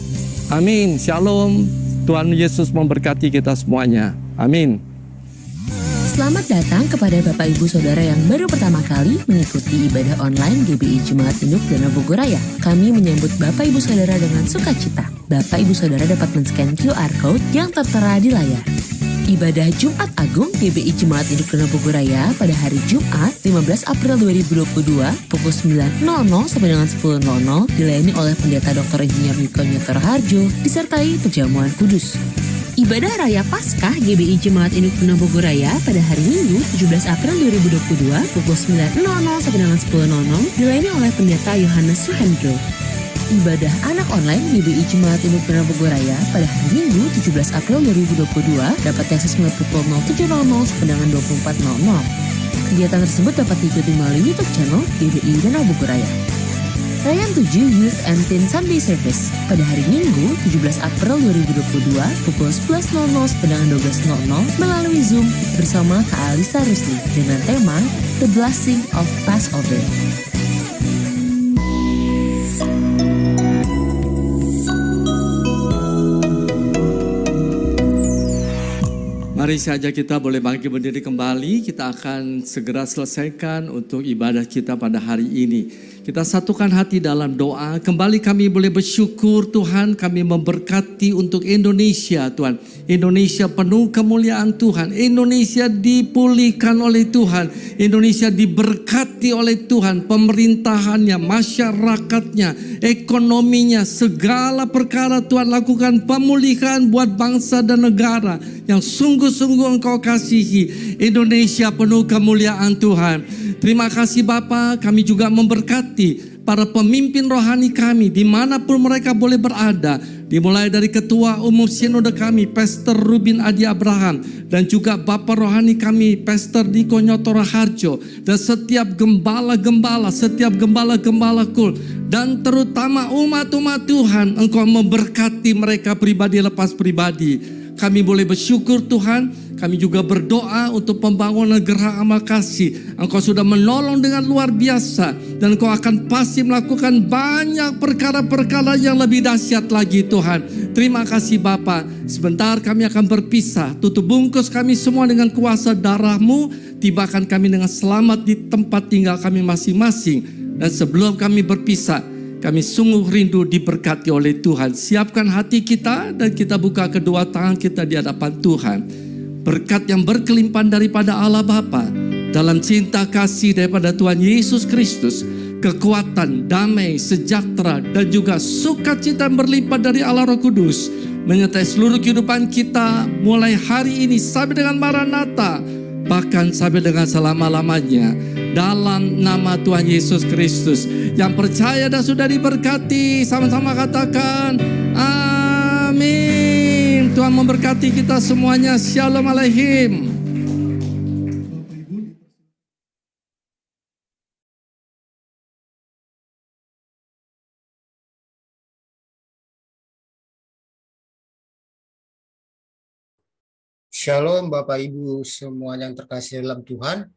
Amin. Shalom. Tuhan Yesus memberkati kita semuanya. Amin. Selamat datang kepada Bapak Ibu Saudara yang baru pertama kali mengikuti ibadah online GBI Jemaat Induk Danau Bogoraya. Kami menyambut Bapak Ibu Saudara dengan sukacita. Bapak Ibu Saudara dapat men-scan QR Code yang tertera di layar. Ibadah Jumat Agung GBI Jemaat Induk Danau Bogoraya pada hari Jumat 15 April 2022 pukul 9.00 sampai dengan 10.00 dilayani oleh Pendeta Dr. Insinyur Niko Nyotor Harjo disertai perjamuan kudus. Ibadah Raya Paskah GBI Jemaat Induk Purna Bogor Raya pada hari Minggu 17 April 2022 pukul 9.00 sampai dengan 10.00 dilayani oleh Pendeta Yohanes Suhendro. Ibadah anak online GBI Jemaat Induk Purna Bogor Raya pada hari Minggu 17 April 2022 dapat diakses mulai pukul 07.00 sampai dengan 24.00. Kegiatan tersebut dapat diikuti melalui YouTube channel GBI Danau Bogor Raya. Rayaan 7 Youth and Teen Sunday Service pada hari Minggu 17 April 2022 pukul 11.00 sampai dengan 12.00 melalui Zoom bersama Kak Alisa Rusli dengan tema The Blessing of Passover. Mari saja kita boleh bangkit berdiri kembali. Kita akan segera selesaikan untuk ibadah kita pada hari ini. Kita satukan hati dalam doa. Kembali kami boleh bersyukur Tuhan, kami memberkati untuk Indonesia Tuhan. Indonesia penuh kemuliaan Tuhan. Indonesia dipulihkan oleh Tuhan. Indonesia diberkati oleh Tuhan. Pemerintahannya, masyarakatnya, ekonominya, segala perkara Tuhan lakukan pemulihan buat bangsa dan negara yang sungguh-sungguh Engkau kasihi. Indonesia penuh kemuliaan Tuhan. Terima kasih Bapa, kami juga memberkati para pemimpin rohani kami dimanapun mereka boleh berada. Dimulai dari Ketua Umum Sinode kami, Pastor Rubin Adi Abraham. Dan juga Bapa rohani kami, Pastor Diko Nyotora Harjo. Dan setiap gembala-gembala, setiap gembala-gembala kul. Dan terutama umat-umat Tuhan, Engkau memberkati mereka pribadi lepas pribadi. Kami boleh bersyukur Tuhan. Kami juga berdoa untuk pembangunan Gerha Amal Kasih. Engkau sudah menolong dengan luar biasa. Dan Engkau akan pasti melakukan banyak perkara-perkara yang lebih dahsyat lagi Tuhan. Terima kasih Bapa. Sebentar kami akan berpisah. Tutup bungkus kami semua dengan kuasa darah-Mu. Tibakan kami dengan selamat di tempat tinggal kami masing-masing. Dan sebelum kami berpisah, kami sungguh rindu diberkati oleh Tuhan. Siapkan hati kita dan kita buka kedua tangan kita di hadapan Tuhan. Berkat yang berkelimpahan daripada Allah Bapa, dalam cinta kasih daripada Tuhan Yesus Kristus, kekuatan, damai, sejahtera, dan juga sukacita yang berlimpah dari Allah Roh Kudus menyertai seluruh kehidupan kita mulai hari ini sampai dengan Maranatha, bahkan sampai dengan selama-lamanya. Dalam nama Tuhan Yesus Kristus, yang percaya dan sudah diberkati, sama-sama katakan amin. Tuhan memberkati kita semuanya. Shalom Aleichem. Shalom Bapak Ibu semuanya yang terkasih dalam Tuhan.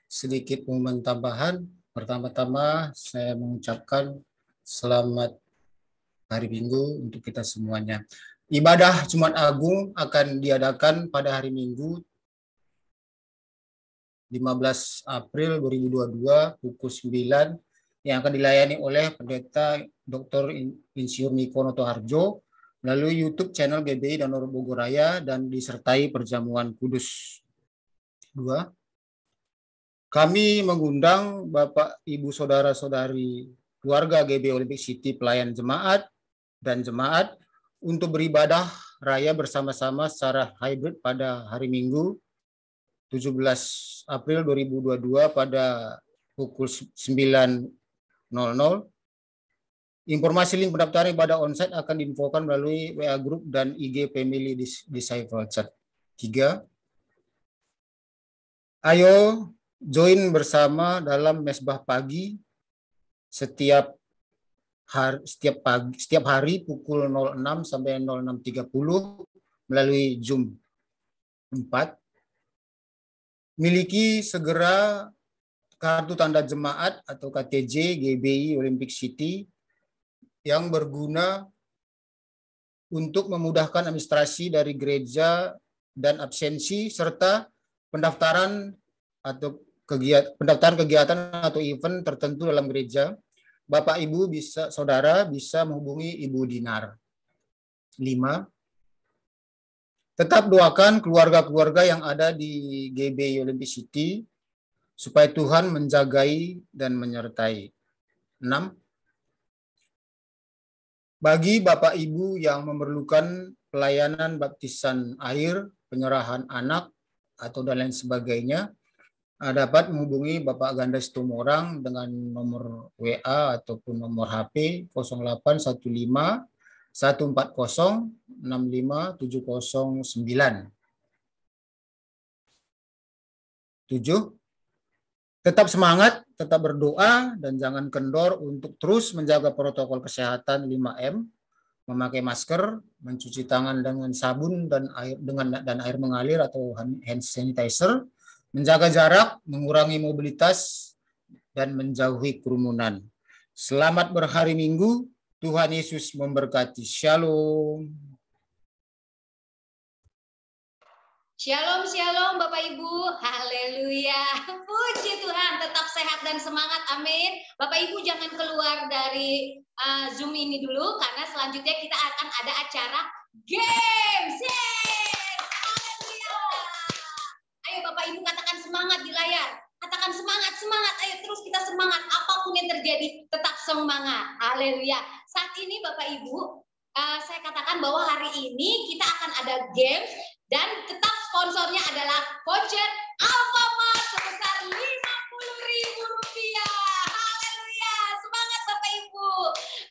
Sedikit pengumuman tambahan. Pertama-tama saya mengucapkan selamat hari Minggu untuk kita semuanya. Ibadah Jumat Agung akan diadakan pada hari Minggu 15 April 2022 pukul 9 yang akan dilayani oleh Pendeta Dr. Insinyur Niko Notoharjo melalui YouTube channel GBI Danau Bogor Raya dan disertai perjamuan kudus. 2. Kami mengundang Bapak, Ibu, Saudara-saudari keluarga GBI Olympic City pelayan jemaat dan jemaat untuk beribadah raya bersama-sama secara hybrid pada hari Minggu 17 April 2022 pada pukul 9.00. Informasi link pendaftaran ibadah onsite akan diinfokan melalui WA Group dan IG Family Disciple Church. 3. Ayo join bersama dalam mesbah pagi setiap hari pukul 06 sampai 06.30 melalui Zoom. 4. Miliki segera kartu tanda jemaat atau KTJ GBI Olympic City yang berguna untuk memudahkan administrasi dari gereja dan absensi serta pendaftaran kegiatan atau event tertentu dalam gereja. Bapak Ibu saudara bisa menghubungi Ibu Dinar. 5. Tetap doakan keluarga-keluarga yang ada di GBI Olympic City supaya Tuhan menjagai dan menyertai. 6. Bagi Bapak Ibu yang memerlukan pelayanan baptisan air, penyerahan anak, atau dan lain sebagainya, dapat menghubungi Bapak Ganda Situmorang dengan nomor WA ataupun nomor HP 0815 140 65709. 7. Tetap semangat, tetap berdoa, dan jangan kendor untuk terus menjaga protokol kesehatan 5M, memakai masker, mencuci tangan dengan sabun dan air mengalir atau hand sanitizer, menjaga jarak, mengurangi mobilitas, dan menjauhi kerumunan. Selamat berhari Minggu, Tuhan Yesus memberkati. Shalom. Shalom, shalom Bapak Ibu. Haleluya. Puji Tuhan, tetap sehat dan semangat. Amin. Bapak Ibu jangan keluar dari Zoom ini dulu, karena selanjutnya kita akan ada acara games. Haleluya. Ayo Bapak Ibu katakan semangat di layar. Katakan semangat, semangat. Ayo terus kita semangat. Apapun yang terjadi, tetap semangat. Haleluya. Saat ini Bapak Ibu, saya katakan bahwa hari ini kita akan ada games, dan tetap sponsornya adalah voucher Alfamart sebesar Rp50.000. Haleluya, semangat Bapak Ibu.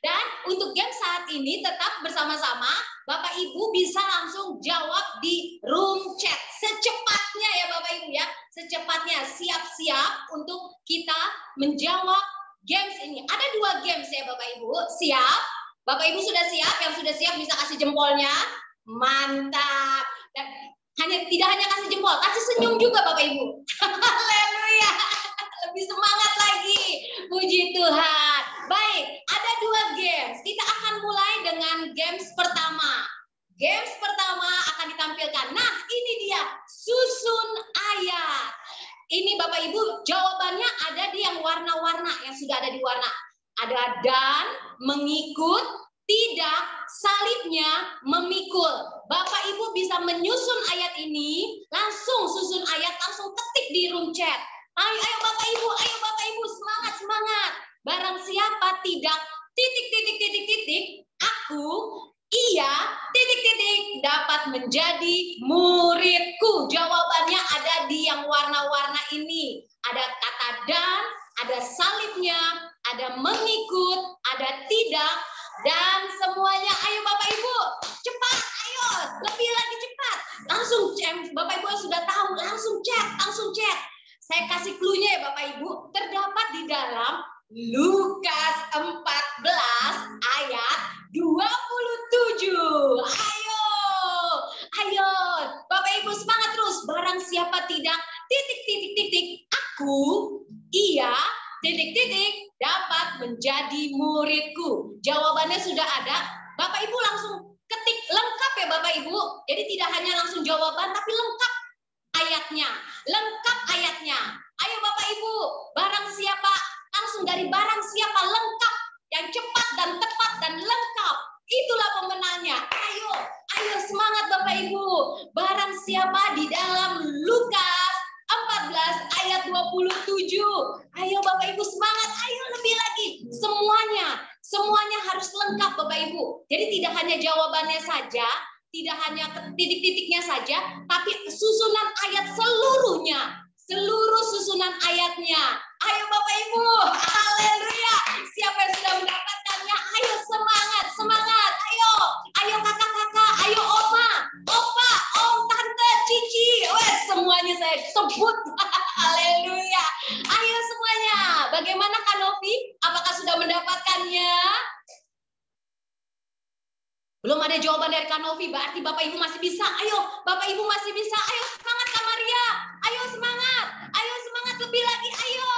Dan untuk game saat ini tetap bersama-sama, Bapak Ibu bisa langsung jawab di room chat. Secepatnya ya Bapak Ibu ya, secepatnya siap-siap untuk kita menjawab games ini. Ada 2 games ya Bapak Ibu, siap? Bapak Ibu sudah siap? Yang sudah siap bisa kasih jempolnya. Mantap. Dan tidak hanya kasih jempol, kasih senyum juga Bapak Ibu. Haleluya. Lebih semangat lagi. Puji Tuhan. Baik, ada 2 games. Kita akan mulai dengan games pertama. Games pertama akan ditampilkan. Nah, ini dia, susun ayat. Ini Bapak Ibu, jawabannya ada di yang warna-warna, yang sudah ada di warna. Ada dan, mengikut, tidak, salibnya, memikul. Bapak Ibu bisa menyusun ayat ini, langsung susun ayat, langsung ketik di room chat. Ayo Bapak Ibu, semangat, semangat. Barang siapa tidak, aku, ia, dapat menjadi muridku. Jawabannya ada di yang warna-warna ini. Ada kata dan, ada salibnya, ada mengikut, ada tidak, dan semuanya. Ayo Bapak Ibu, cepat, ayo, lebih lagi cepat. Langsung, Bapak Ibu sudah tahu, langsung chat. Saya kasih clue-nya ya Bapak Ibu, terdapat di dalam Lukas 14 ayat 27. Ayo, Bapak Ibu semangat terus. Barang siapa tidak, aku, ia, dapat menjadi muridku. Jawabannya sudah ada. Bapak Ibu langsung ketik lengkap ya Bapak Ibu. Jadi tidak hanya langsung jawaban, tapi lengkap ayatnya. Ayo Bapak Ibu, barang siapa, langsung dari barang siapa lengkap, yang cepat dan tepat dan lengkap, itulah pemenangnya. Ayo semangat Bapak Ibu. Barang siapa di dalam Lukas 14 ayat 27. Ayo Bapak Ibu semangat, ayo lebih lagi. Semuanya harus lengkap Bapak Ibu. Jadi tidak hanya jawabannya saja, tidak hanya titik-titiknya saja, tapi susunan ayat seluruhnya. Seluruh susunan ayatnya. Ayo Bapak Ibu, haleluya. Siapa yang sudah mendapatkannya? Ayo semangat. Ayo kakak-kakak, ayo oma, opa, om, tante, cici. Semuanya saya sebut. Haleluya. Ayo semuanya. Bagaimana Kak Novi? Apakah sudah mendapatkannya? Belum ada jawaban dari Kak Novi, berarti Bapak Ibu masih bisa. Ayo, Bapak Ibu masih bisa. Ayo semangat Kak Maria. Ayo semangat lebih lagi. Ayo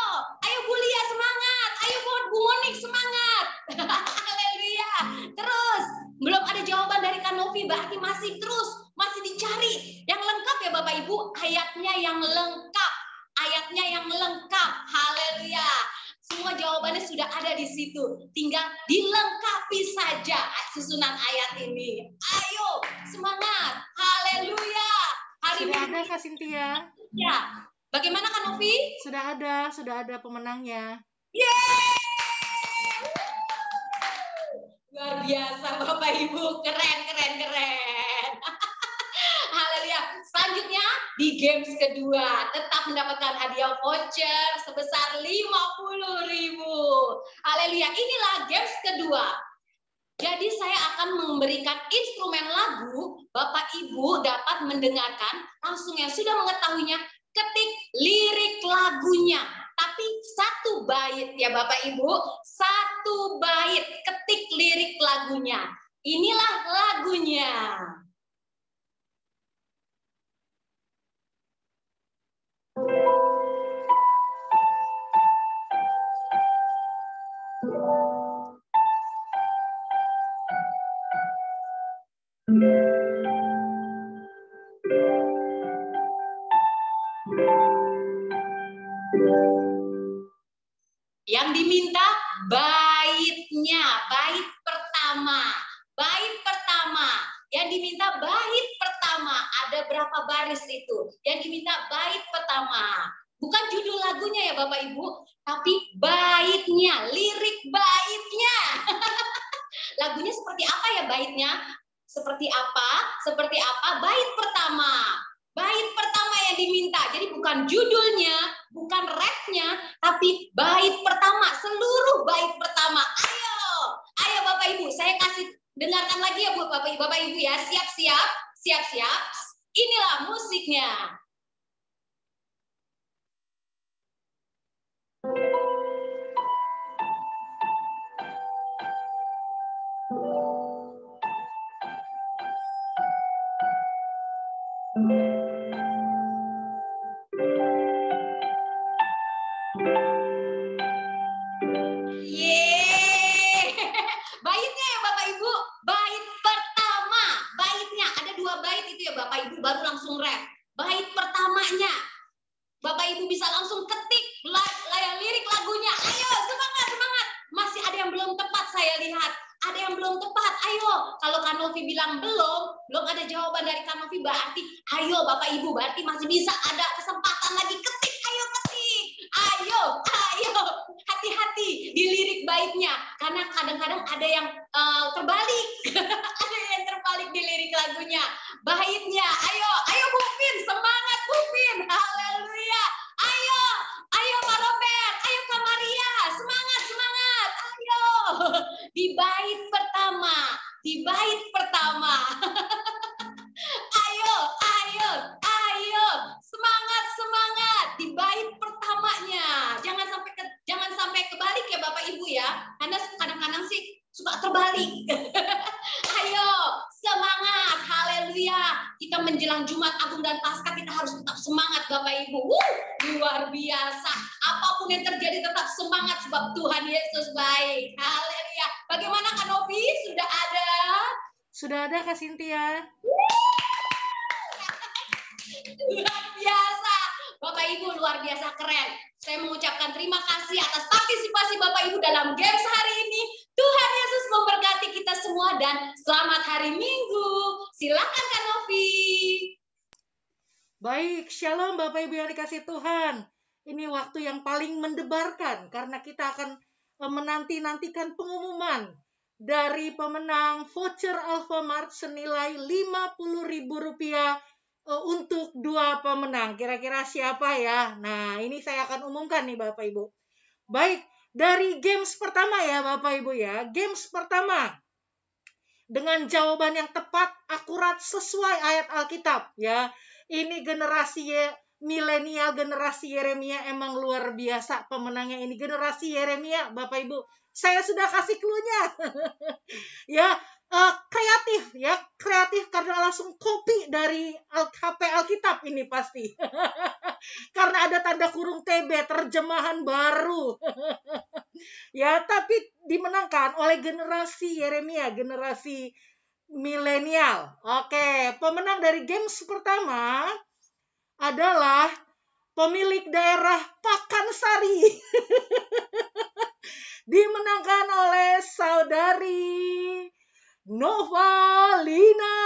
Bu Lia semangat. Ayo Bu Monik semangat. Haleluya. Terus, belum ada jawaban dari Kak Novi, berarti masih dicari. Yang lengkap ya Bapak Ibu, ayatnya yang lengkap. Haleluya. Semua jawabannya sudah ada di situ. Tinggal dilengkapi saja susunan ayat ini. Ayo, semangat. Haleluya. Sudah ada Kak Cynthia? Ya. Bagaimana Kak Novi? Sudah ada pemenangnya. Yeay! Luar biasa Bapak Ibu, keren. Haleluya. Selanjutnya di games kedua tetap mendapatkan hadiah voucher sebesar 50.000. Haleluya. Inilah games kedua. Jadi saya akan memberikan instrumen lagu, Bapak Ibu dapat mendengarkan langsung yang sudah mengetahuinya, ketik lirik lagunya. Tapi satu bait ya Bapak Ibu, satu bait, ketik lirik lagunya. Inilah lagunya. Yang diminta baitnya, bait pertama. Bait pertama. Yang diminta bait pertama. Ada berapa baris itu? Yang diminta bait pertama. Bukan judul lagunya ya Bapak Ibu, tapi baitnya, lirik baitnya. Lagunya seperti apa ya baitnya? Seperti apa? Seperti apa? Bait pertama. Bait pertama yang diminta. Jadi bukan judulnya, bukan rapnya, tapi bait pertama, seluruh bait pertama. Ayo Bapak Ibu, saya kasih dengarkan lagi ya Bapak Ibu ya. Siap-siap. Inilah musiknya. Baitnya ya Bapak Ibu, bait pertama, baitnya ada 2 bait itu ya Bapak Ibu, baru langsung rap. Bait pertamanya, Bapak Ibu bisa langsung ketik lirik lagunya. Ayo semangat. Masih ada yang belum tepat saya lihat. Ada yang belum tepat. Ayo, kalau Kanovi bilang belum ada jawaban dari Kanovi, berarti ayo Bapak Ibu, berarti masih bisa ada kesempatan lagi, ketik. Ayo ketik. Ayo. Hati-hati di lirik baitnya, karena kadang-kadang ada yang terbalik. Ada yang terbalik di lirik lagunya. Baitnya, ayo Bupin, semangat Bupin. Haleluya. Ayo Pak Robert, ayo Kak Maria, semangat. Ayo. Di bait pertama. Ayo. Semangat di bait pertamanya. Jangan sampai kebalik ya Bapak Ibu ya. Karena kadang-kadang sih suka terbalik. Ayo, semangat. Haleluya. Kita menjelang Jumat Agung dan Paskah, kita harus tetap semangat Bapak Ibu. Luar biasa. Apapun yang terjadi tetap semangat sebab Tuhan Yesus baik. Haleluya. Bagaimana Kak Novi? Sudah ada? Sudah ada Kak Cynthia. Luar biasa. Bapak Ibu luar biasa keren. Saya mengucapkan terima kasih atas partisipasi Bapak Ibu dalam games hari ini. Tuhan Yesus memberkati kita semua dan selamat hari Minggu. Silakan Kak Novi. Baik, shalom Bapak Ibu yang dikasih Tuhan. Ini waktu yang paling mendebarkan karena kita akan menanti-nantikan pengumuman dari pemenang voucher Alfamart senilai Rp50.000 untuk 2 pemenang. Kira-kira siapa ya? Nah, ini saya akan umumkan nih Bapak Ibu. Baik, dari games pertama ya Bapak Ibu ya. Games pertama dengan jawaban yang tepat, akurat, sesuai ayat Alkitab ya. Ini generasi milenial, generasi Yeremia emang luar biasa pemenangnya ini. Generasi Yeremia Bapak Ibu. Saya sudah kasih clue-nya. Ya, kreatif karena langsung copy dari HP Alkitab ini pasti. Karena ada tanda kurung TB, terjemahan baru. Ya, tapi dimenangkan oleh generasi Yeremia, generasi milenial. Oke, pemenang dari games pertama adalah pemilik daerah Pakansari. Dimenangkan oleh saudari Novalina.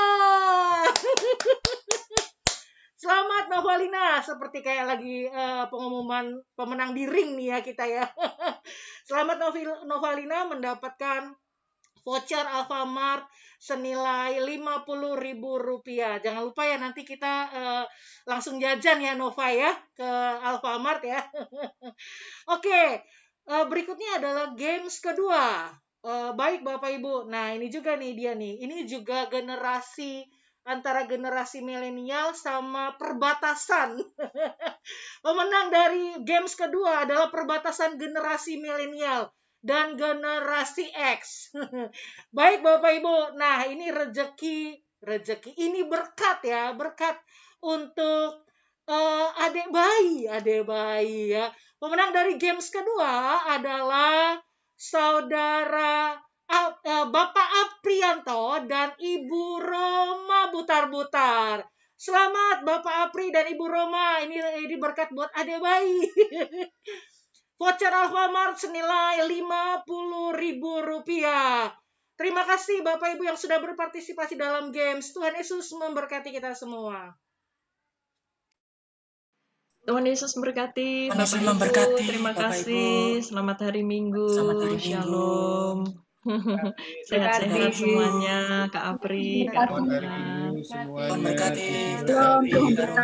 Selamat Novalina, seperti kayak lagi pengumuman pemenang di ring nih ya kita ya. Selamat Novalina mendapatkan voucher Alfamart senilai Rp50.000. Jangan lupa ya, nanti kita langsung jajan ya Nova ya ke Alfamart ya. Oke, berikutnya adalah games kedua. Baik Bapak Ibu. Nah, ini juga nih dia nih. Ini juga antara generasi milenial sama perbatasan. Pemenang dari games kedua adalah perbatasan generasi milenial dan generasi X. Baik Bapak Ibu. Nah, ini rezeki ini berkat ya, berkat untuk adik bayi ya. Pemenang dari games kedua adalah saudara Bapak Aprianto dan Ibu Roma Butar-Butar. Selamat Bapak Apri dan Ibu Roma. Ini berkat buat adik bayi. Voucher Alfamart senilai Rp50.000. Terima kasih Bapak Ibu yang sudah berpartisipasi dalam games. Tuhan Yesus memberkati kita semua. Tuhan Yesus memberkati. Tuhan Yesus Bapak Ibu, memberkati, terima Bapak kasih. Ibu. Selamat hari Minggu. Selamat hari Minggu. Shalom. Sehat-sehat semuanya, Kak Apri, Kak Rona. Tuhan berkati. Terima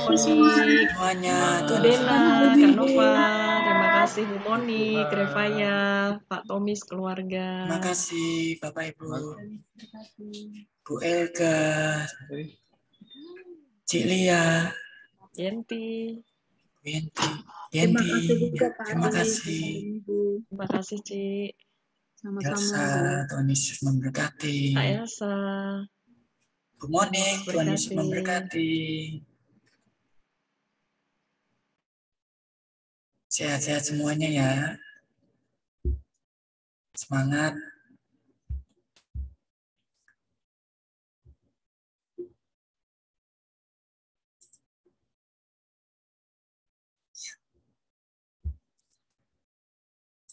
kasih Semuanya. Bu Dena, Kak Nova. Terima kasih Bu Moni, Krevaya, Pak Tomis, keluarga. Terima kasih Bapak Ibu. Bu Elga. Cik Lia. Yenti. Yenti. Terima kasih. Terima kasih, Cik. Elsa, Tuhan Yesus memberkati. Kak Elsa. Bu Monik, Tuhan Yesus memberkati. Sehat-sehat semuanya ya. Semangat.